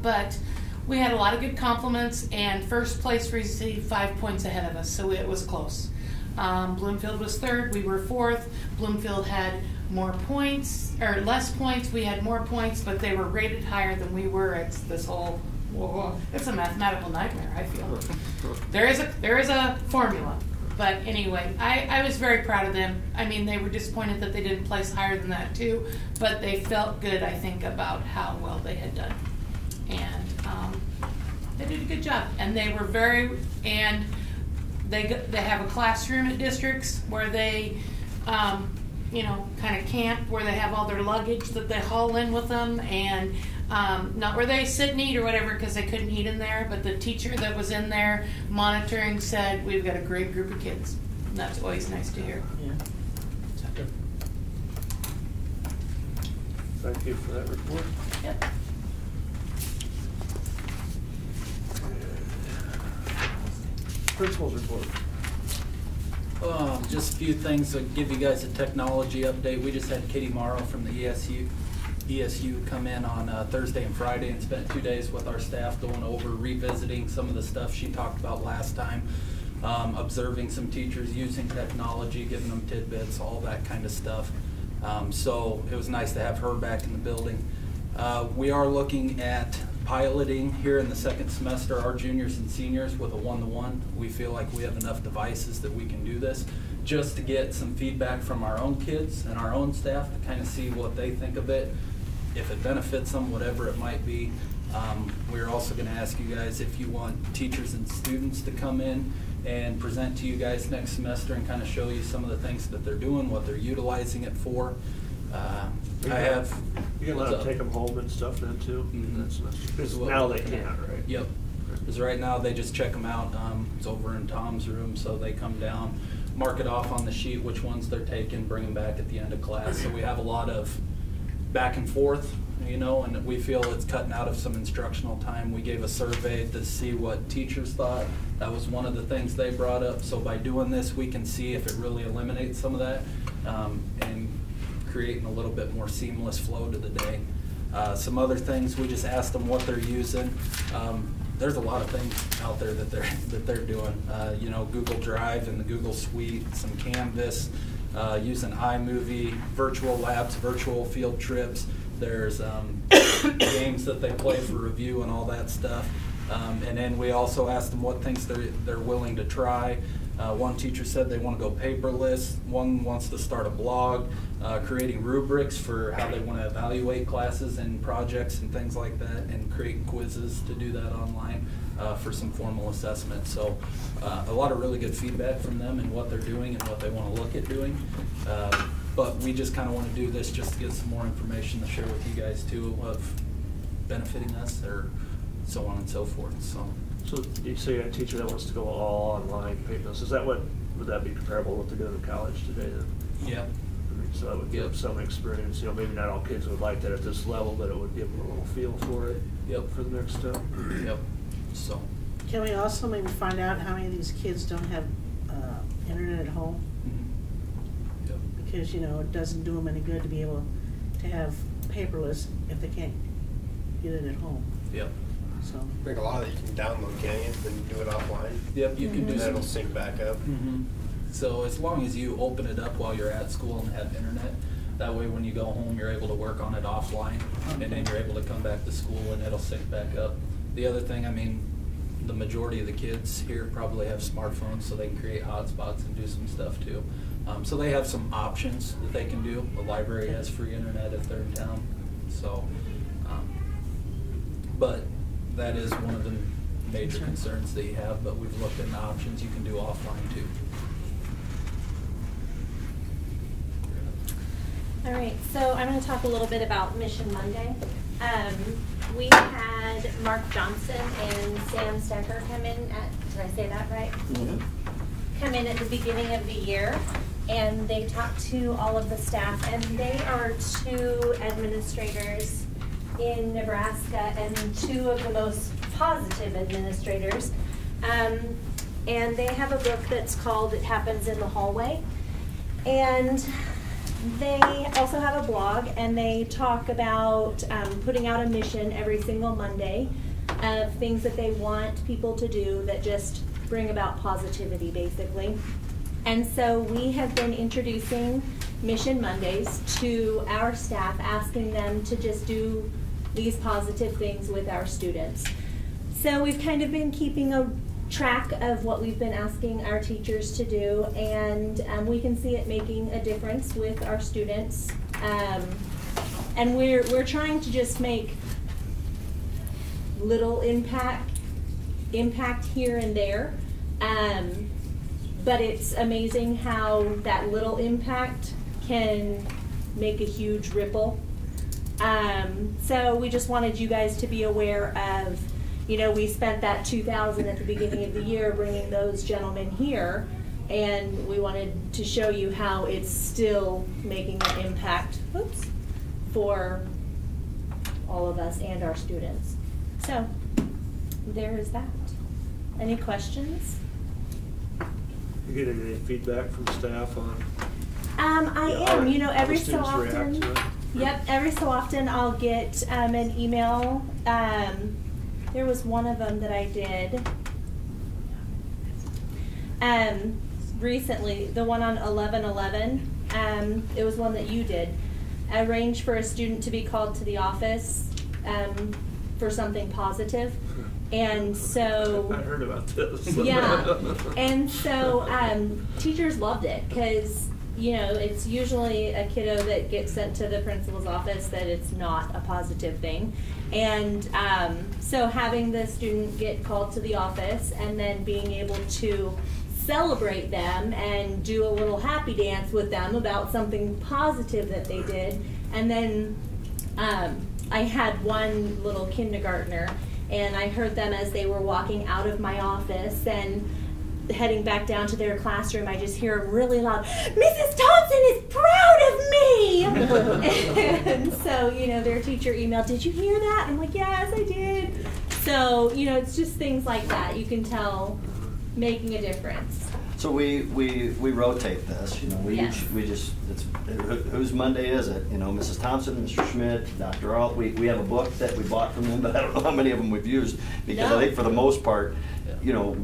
But we had a lot of good compliments, and first place received 5 points ahead of us, so it was close. Bloomfield was 3rd, we were 4th. Bloomfield had more points, or less points, we had more points, but they were rated higher than we were. It's this whole, it's a mathematical nightmare, I feel. There is a formula, but anyway, I was very proud of them. They were disappointed that they didn't place higher than that too, but they felt good, I think, about how well they had done. And they did a good job, and they were they have a classroom at districts where they kind of camp, where they have all their luggage that they haul in with them, and not where they sit and eat or whatever because they couldn't eat in there, but the teacher that was in there monitoring said, we've got a great group of kids. And that's always nice to hear. Yeah. Thank you for that report. Yep. Principal's report. Just a few things to give you guys a technology update. We just had Katie Morrow from the ESU come in on Thursday and Friday and spent 2 days with our staff going over, revisiting some of the stuff she talked about last time. observing some teachers using technology, giving them tidbits, all that kind of stuff. So it was nice to have her back in the building. We are looking at piloting here in the second semester our juniors and seniors with a one-to-one. We feel like we have enough devices that we can do this, just to get some feedback from our own kids and our own staff to kind of see what they think of it, if it benefits them, whatever it might be. We're also going to ask you guys if you want teachers and students to come in and present to you guys next semester and kind of show you some of the things that they're doing, what they're utilizing it for. You can let them take them home and stuff then too? Mhm. Because now they can't, right? Yep. Because right now they just check them out. It's over in Tom's room, so they come down, mark it off on the sheet which ones they're taking, bring them back at the end of class. So we have a lot of back and forth, you know, and we feel it's cutting out of some instructional time. We gave a survey to see what teachers thought. That was one of the things they brought up. So by doing this, we can see if it really eliminates some of that, and creating a little bit more seamless flow to the day. Some other things, we just asked them what they're using. There's a lot of things out there that they're doing. You know, Google Drive and the Google Suite, some Canvas, using iMovie, virtual labs, virtual field trips. There's games that they play for review and all that stuff. And then we also asked them what things they're willing to try. One teacher said they want to go paperless. One wants to start a blog, creating rubrics for how they want to evaluate classes and projects and things like that, and creating quizzes to do that online for some formal assessment. So a lot of really good feedback from them and what they're doing and what they want to look at doing. But we just kind of want to do this just to get some more information to share with you guys too, of benefiting us or so on and so forth. So you say you got a teacher that wants to go all online paperless. Is that would that be comparable to what they're doing in college today then? Yep. I mean, so that would give some experience. You know, maybe not all kids would like that at this level, but it would give them a little feel for it. Yep. For the next step. Yep. So. Can we also maybe find out how many of these kids don't have internet at home? Mm-hmm. Yep. Because, you know, it doesn't do them any good to be able to have paperless if they can't get it at home. Yep. So. I think a lot of that you can download, can't you, then do it offline? Yep, you can do And some. that'll sync back up. Mm-hmm. So as long as you open it up while you're at school and have internet, that way when you go home, you're able to work on it offline, and then you're able to come back to school and it'll sync back up. The other thing, I mean, the majority of the kids here probably have smartphones, so they can create hotspots and do some stuff too. So they have some options that they can do. The library has free internet if they're in town. So, but that is one of the major concerns that you have, but we've looked at the options you can do offline too. All right, so I'm going to talk a little bit about Mission Monday. We had Mark Johnson and Sam Stecker come in at, did I say that right? Mm-hmm. Come in at the beginning of the year, and they talked to all of the staff, and they are two administrators in Nebraska and two of the most positive administrators. And they have a book that's called It Happens in the Hallway. And they also have a blog, and they talk about putting out a mission every single Monday of things that they want people to do that just bring about positivity, basically. And so we have been introducing Mission Mondays to our staff, asking them to just do these positive things with our students. So we've kind of been keeping a track of what we've been asking our teachers to do, and we can see it making a difference with our students. And we're trying to just make little impact here and there. But it's amazing how that little impact can make a huge ripple. So we just wanted you guys to be aware of, you know, we spent that $2,000 at the beginning of the year bringing those gentlemen here, and we wanted to show you how it's still making an impact, for all of us and our students. So there is that. Any questions? You getting any feedback from staff on? I am. You know, every how the so students react often. to it? Yep, every so often I'll get an email. There was one of them that I did. recently, the one on 11/11, it was one that you did. Arrange for a student to be called to the office for something positive. And so I heard about this. yeah, and so teachers loved it because, you know, it's usually a kiddo that gets sent to the principal's office that it's not a positive thing. And so having the student get called to the office and then being able to celebrate them and do a little happy dance with them about something positive that they did. And then I had one little kindergartner, and I heard them as they were walking out of my office and heading back down to their classroom. I just hear them really loud, "Mrs. Thompson is proud of me!" And so, you know, their teacher emailed, "Did you hear that?" I'm like, "Yes, I did." So, you know, it's just things like that. You can tell making a difference. So we rotate this, you know, Yes. we just, it's, whose Monday is it? You know, Mrs. Thompson, Mr. Schmidt, Dr. Alt, we have a book that we bought from them, but I don't know how many of them we've used, because I think for the most part, you know,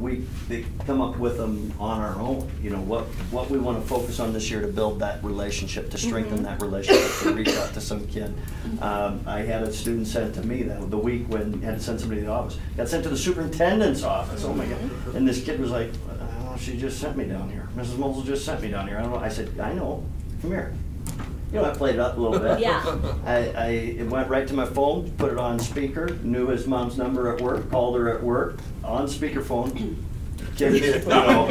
they come up with them on our own, you know, what we want to focus on this year to build that relationship, to strengthen that relationship, to reach out to some kid. I had a student sent to me that the week when I had to send somebody to the office, got sent to the superintendent's office, oh my God, and this kid was like, "She just sent me down here. Mrs. Mosul just sent me down here. I don't know." I said, "I know. Come here." You know, I played it up a little bit. Yeah. It went right to my phone, put it on speaker, knew his mom's number at work, called her at work, on speakerphone. Kid, you know,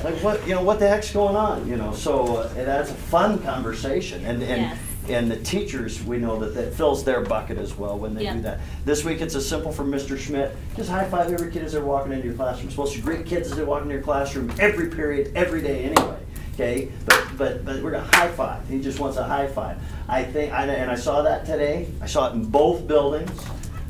like what, you know, what the heck's going on? You know, so that's a fun conversation, and the teachers, we know that fills their bucket as well when they do that. This week it's as simple for Mr. Schmidt. Just high five every kid as they're walking into your classroom. You're supposed to greet kids as they walk into your classroom every period, every day anyway. Okay, but we're gonna high five. He just wants a high five. I think, and I saw that today. I saw it in both buildings.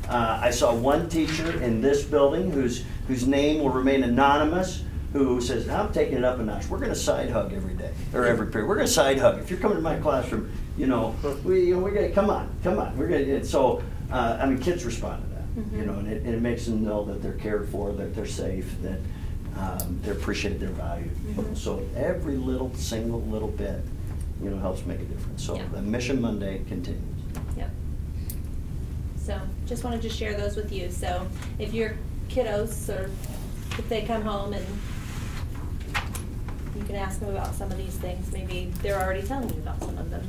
I saw one teacher in this building whose name will remain anonymous, who says, "I'm taking it up a notch. We're going to side hug every day or every period. We're going to side hug. If you're coming to my classroom, you know, we're going to come on. We're going to." So, I mean, kids respond to that, you know, and it makes them know that they're cared for, that they're safe, that they're appreciated, they're valued. So every single little bit, you know, helps make a difference. So the Mission Monday continues. Yep. So just wanted to share those with you. So if your kiddos, or if they come home and you can ask them about some of these things, maybe they're already telling you about some of them.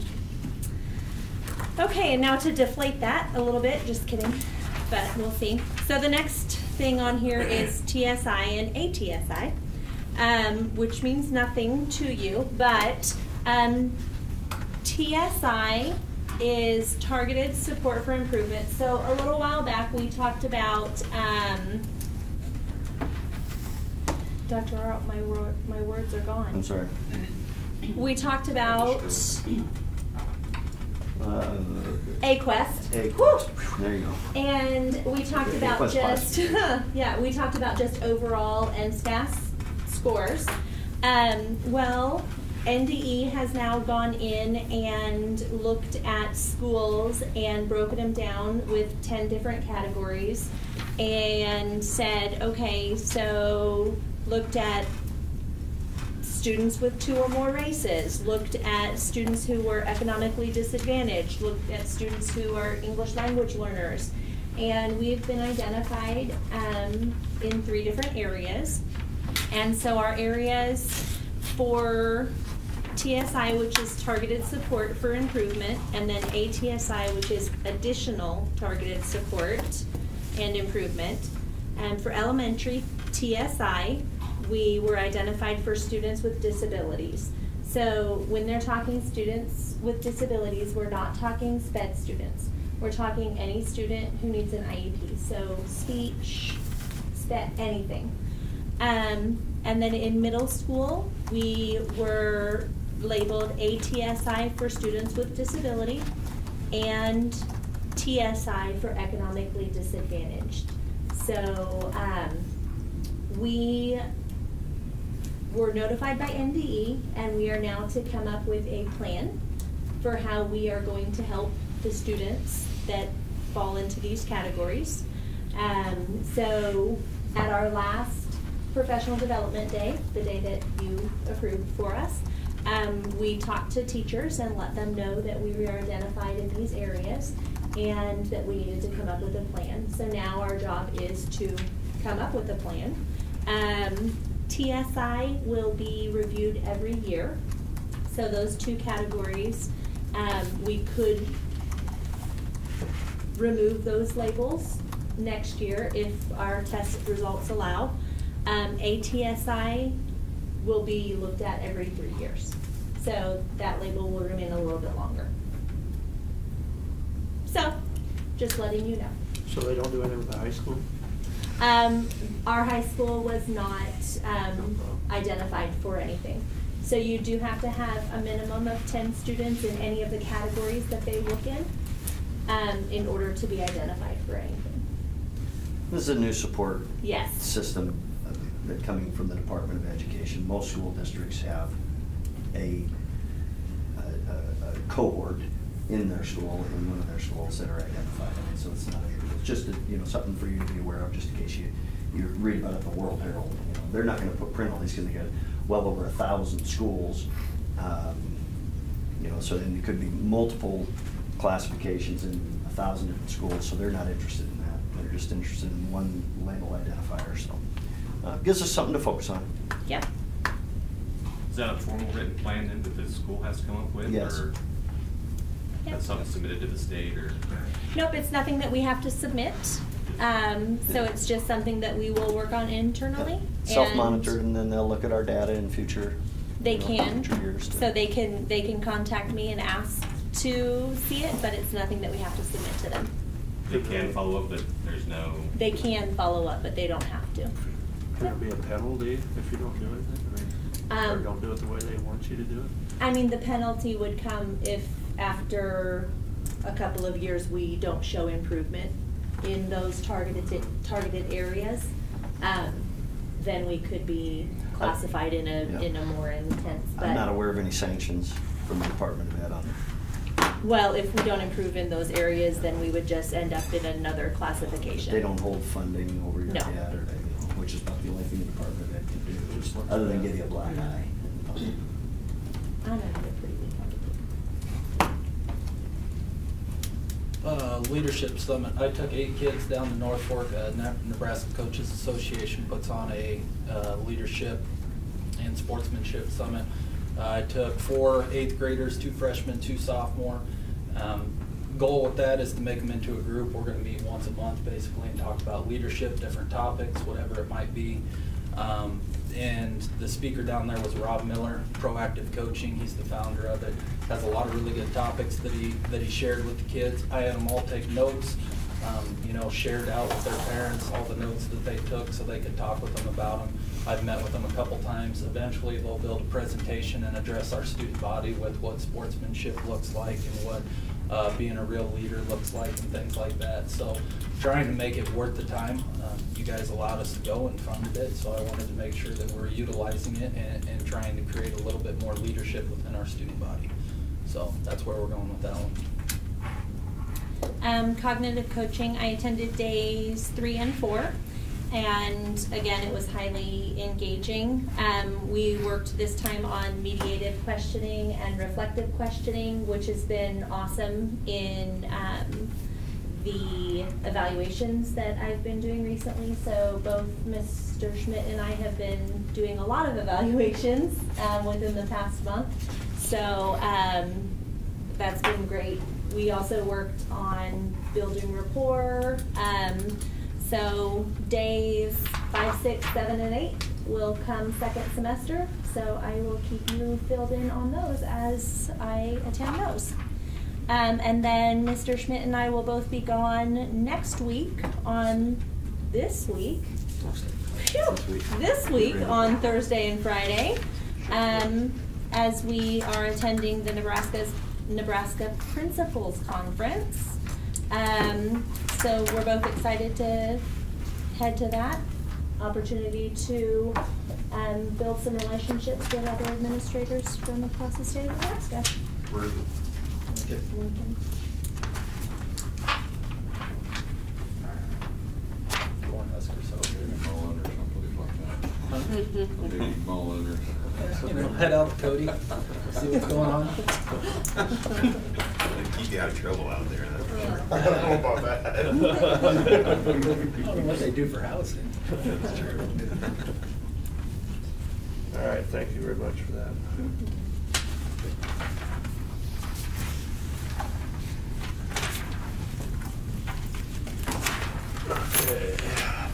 Okay, and now to deflate that a little bit, just kidding, but we'll see. So the next thing on here is TSI and ATSI, which means nothing to you, but TSI is targeted support for improvement. So a little while back we talked about, Dr. Arlt, my words are gone. I'm sorry. We talked about AQuest. There you go. And we talked about just we talked about just overall NSCAS scores. Well, NDE has now gone in and looked at schools and broken them down with 10 different categories and said, okay, so looked at students with 2 or more races, looked at students who were economically disadvantaged, looked at students who are English language learners. And we've been identified in 3 different areas. And so our areas for TSI, which is targeted support for improvement, and then ATSI, which is additional targeted support and improvement. And for elementary TSI, we were identified for students with disabilities. So when they're talking students with disabilities, we're not talking SPED students. We're talking any student who needs an IEP, so speech, SPED, anything. And then in middle school, we were labeled ATSI for students with disability and TSI for economically disadvantaged. So we were notified by NDE, and we are now to come up with a plan for how we are going to help the students that fall into these categories. So at our last Professional Development Day, the day that you approved for us. We talked to teachers and let them know that we were identified in these areas and that we needed to come up with a plan. So now our job is to come up with a plan. TSI will be reviewed every year. So those two categories, we could remove those labels next year if our test results allow. ATSI will be looked at every 3 years. So that label will remain a little bit longer. So, just letting you know. So they don't do anything with the high school? Our high school was not identified for anything. So you do have to have a minimum of 10 students in any of the categories that they look in order to be identified for anything. This is a new support Yes. system that coming from the Department of Education. Most school districts have a cohort in their school, in one of their schools that are identified. I mean, so it's not, it's just something for you to be aware of, just in case you read about it in the World Herald. They're not going to put print on these because they got well over 1,000 schools. So then it could be multiple classifications in 1,000 different schools. So they're not interested in that. They're just interested in one label identifier. So gives us something to focus on. Yep. Is that a formal written plan then that the school has to come up with? Yes. Or Yep. that's something submitted to the state or? Nope, it's nothing that we have to submit. So it's just something that we will work on internally. Self-monitored, and then they'll look at our data in future. They can, future years to- so they can contact me and ask to see it, but it's nothing that we have to submit to them. They can follow up, but there's no. They can follow up, but they don't have to. Could there be a penalty if you don't do anything? Or don't do it the way they want you to do it? I mean, the penalty would come if after a couple of years we don't show improvement in those targeted areas. Then we could be classified in a more intense. I'm not aware of any sanctions from the Department of Ed on it. Well, if we don't improve in those areas, then we would just end up in another classification. They don't hold funding over your No. head, or which is about the only thing the Department of Ed can do, other than give you a black eye. I'm gonna get pretty weak on Leadership Summit. I took 8 kids down to North Fork. Nebraska Coaches Association puts on a leadership and sportsmanship summit. I took 4 8th graders, 2 freshmen, 2 sophomore. Goal with that is to make them into a group. We're going to meet once a month basically and talk about leadership, different topics, whatever it might be. And the speaker down there was Rob Miller, Proactive Coaching. He's the founder of it. Has a lot of really good topics that he shared with the kids. I had them all take notes, shared out with their parents all the notes that they took so they could talk with them about them. I've met with them a couple times. Eventually they'll build a presentation and address our student body with what sportsmanship looks like and what being a real leader looks like and things like that. So trying to make it worth the time. You guys allowed us to go and funded it, so I wanted to make sure that we're utilizing it and trying to create a little bit more leadership within our student body. So that's where we're going with that one. Cognitive coaching, I attended days 3 and 4. And again, it was highly engaging. We worked this time on mediative questioning and reflective questioning, which has been awesome in the evaluations that I've been doing recently. So both Mr. Schmidt and I have been doing a lot of evaluations within the past month. So that's been great. We also worked on building rapport. So days 5, 6, 7, and 8 will come second semester. So I will keep you filled in on those as I attend those. And then Mr. Schmidt and I will both be gone next week on this week. This week on Thursday and Friday, as we are attending the Nebraska Principals Conference. So we're both excited to head to that opportunity to build some relationships with other administrators from across the state of Nebraska. Where is it? Lincoln. Cornhuskers out there. Mullen or someplace like that. Maybe Mullen or. Head out to Cody, see what's going on. They keep you out of trouble out there. I don't know about that. I don't know what they do for housing. That's true. All right, thank you very much for that. Okay,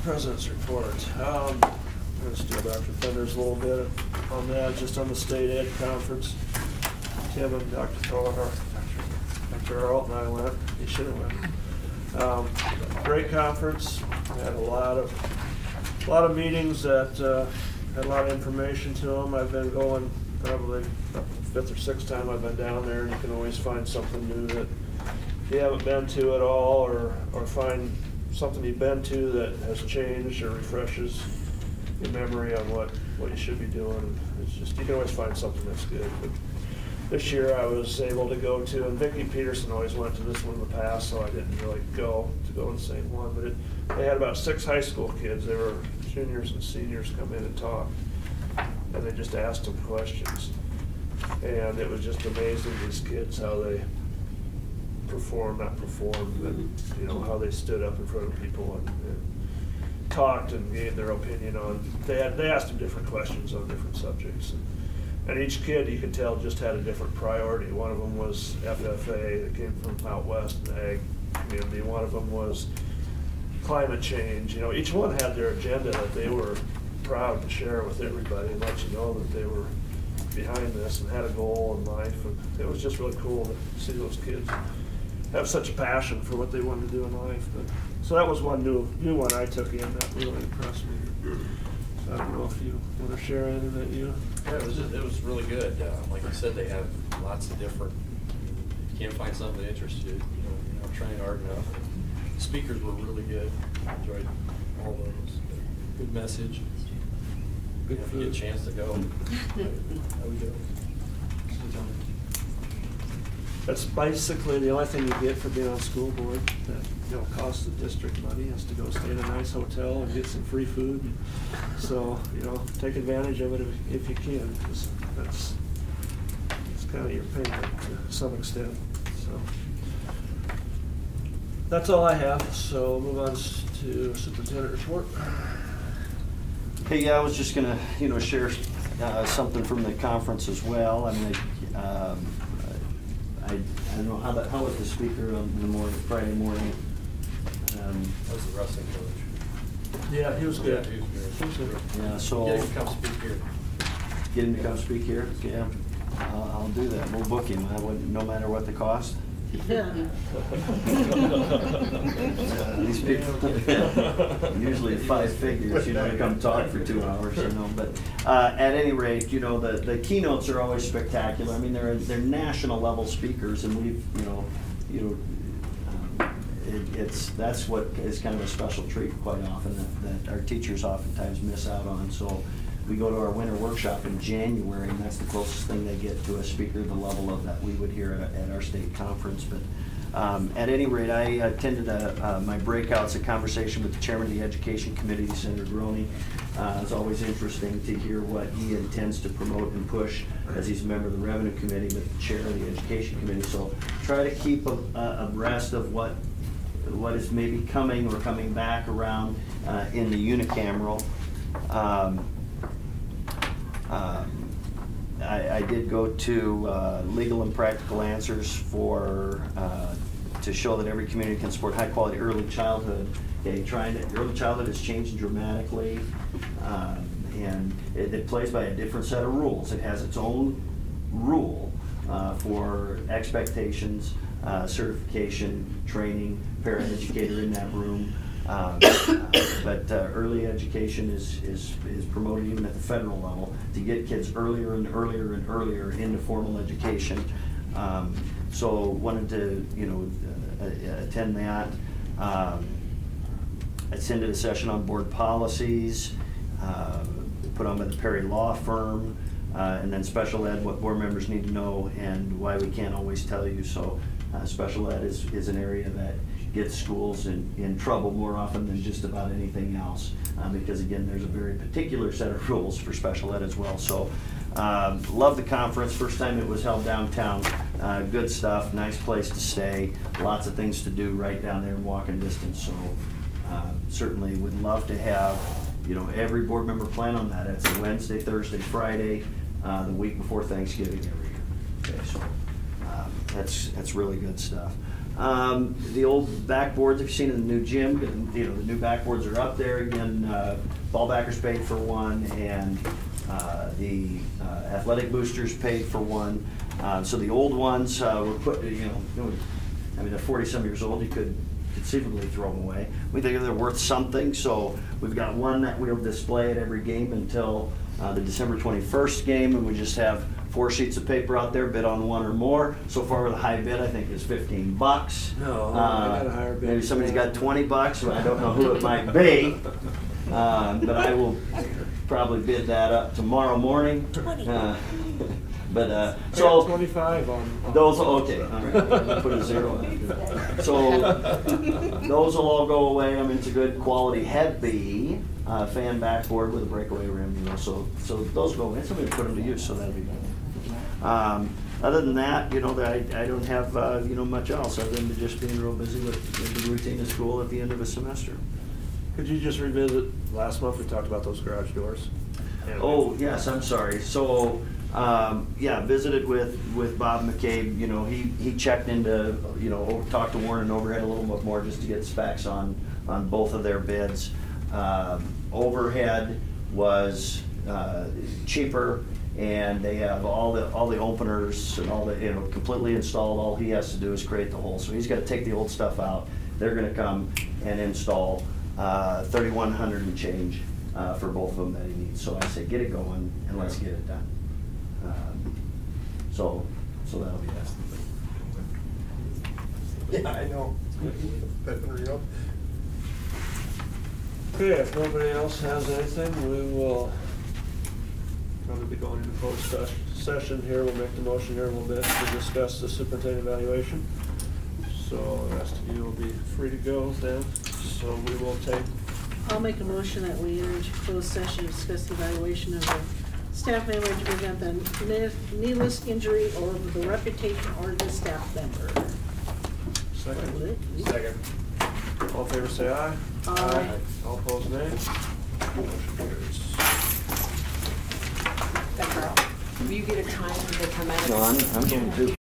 President's report. Let's do Dr. Fender's a little bit on that, just on the state ed conference. Tim and Dr. Toller, Dr. Earl and I went. He should have went. Great conference. We had a lot of meetings that had a lot of information to them. I've been going probably fifth or sixth time I've been down there, and you can always find something new that you haven't been to at all, or find something you've been to that has changed or refreshes your memory on what you should be doing. It's just, you can always find something that's good. But this year I was able to go to, and Vicki Peterson always went to this one in the past, so I didn't really go to the same one. But they had about 6 high school kids. They were juniors and seniors come in and talk, and they just asked them questions. And it was just amazing, these kids, how they not performed, but you know, how they stood up in front of people and talked and gave their opinion on, they asked them different questions on different subjects. And each kid, you could tell, just had a different priority. One of them was FFA, that came from out west, the ag community. One of them was climate change. You know, each one had their agenda that they were proud to share with everybody and let you know that they were behind this and had a goal in life. And it was just really cool to see those kids have such a passion for what they wanted to do in life. But, so that was one new one I took in that really impressed me. So I don't know if you want to share anything that you... Yeah, it was really good. Like I said, they have lots of different, you can't find something that interests you, you're not trying hard enough. The speakers were really good. I enjoyed all those. Good message. Good if you get a chance to go, I would go. That's basically the only thing you get for being on school board that costs the district money, is to go stay in a nice hotel and get some free food. So take advantage of it if you can, because it's kind of your payment to some extent. So that's all I have. So move on to superintendent report. Hey, yeah, I was just gonna share something from the conference as well. I mean, I don't know how was the speaker on the Friday morning. That was the wrestling coach. Yeah, he was good. Yeah, he was good. Yeah, so Get him to come speak here. Get him to come speak here. Yeah, I'll do that. We'll book him. No matter what the cost. Yeah. These people usually 5 figures, to come talk for 2 hours, But at any rate, the keynotes are always spectacular. I mean, they're national level speakers, and we've, that's what is kind of a special treat quite often that our teachers oftentimes miss out on. So we go to our winter workshop in January, and that's the closest thing they get to a speaker the level of that we would hear at our state conference. But at any rate, I attended my breakouts, a conversation with the chairman of the Education Committee, Senator Groney. It's always interesting to hear what he intends to promote and push, as he's a member of the Revenue Committee, but the chair of the Education Committee. So try to keep abreast of what is maybe coming or coming back around in the unicameral. I did go to Legal and Practical Answers to show that every community can support high quality early childhood. Early childhood is changing dramatically, and it plays by a different set of rules. It has its own rule for expectations, certification, training, parent educator in that room. But early education is promoted even at the federal level to get kids earlier and earlier and earlier into formal education. So wanted to attend that. I attended a session on board policies put on by the Perry Law Firm, and then special ed, what board members need to know and why we can't always tell you. So special ed is an area that gets schools in trouble more often than just about anything else. Because again, there's a very particular set of rules for special ed as well. So love the conference. First time it was held downtown. Good stuff, nice place to stay, lots of things to do right down there in walking distance. So certainly would love to have, you know, every board member plan on that. It's a Wednesday, Thursday, Friday, the week before Thanksgiving every year. Okay, so that's really good stuff. The old backboards, if you've seen in the new gym, you know, the new backboards are up there again. Ball backers paid for one, and the athletic boosters paid for one. So the old ones were put, you know, I mean, they're 40-some years old. You could conceivably throw them away. We think they're worth something, so we've got one that we'll display at every game until the December 21st game, and we just have 4 sheets of paper out there, bid on one or more. So far, the high bid, I think, is $15. No, I got a higher bid. Maybe somebody's got $20, so I don't know who it might be. But I will probably bid that up tomorrow morning. So 25 on those, okay, all right, I'm gonna put a 0 on it. So those will all go away. I mean, it's a good quality heavy fan backboard with a breakaway rim, you know, so those go away. Somebody put them to use, so that'd be good. Other than that, you know, I don't have, you know, much else other than just being real busy with the routine of school at the end of a semester. Could you just revisit, last month we talked about those garage doors? Oh, yes, I'm sorry. So, yeah, visited with Bob McCabe. You know, he checked into, you know, talked to Warren and Overhead a little bit more just to get specs on both of their bids. Overhead was cheaper, and they have all the openers and all the, you know, completely installed. All he has to do is create the hole. So he's got to take the old stuff out. They're going to come and install 3,100 and change for both of them that he needs. So I say, get it going and let's get it done. So that'll be that. Yeah, I know. Okay, if nobody else has anything, we will probably be going into closed session here. We'll make the motion here in a little bit to discuss the superintendent evaluation. So the rest of you will be free to go then. So we will take. I'll make a motion that we enter into closed session to discuss the evaluation of the staff member to prevent the needless injury or the reputation or the staff member. Second. Second. All in favor say aye. Aye. All opposed nay. Motion carries. That girl, will you get a time to come out? No, I'm going to.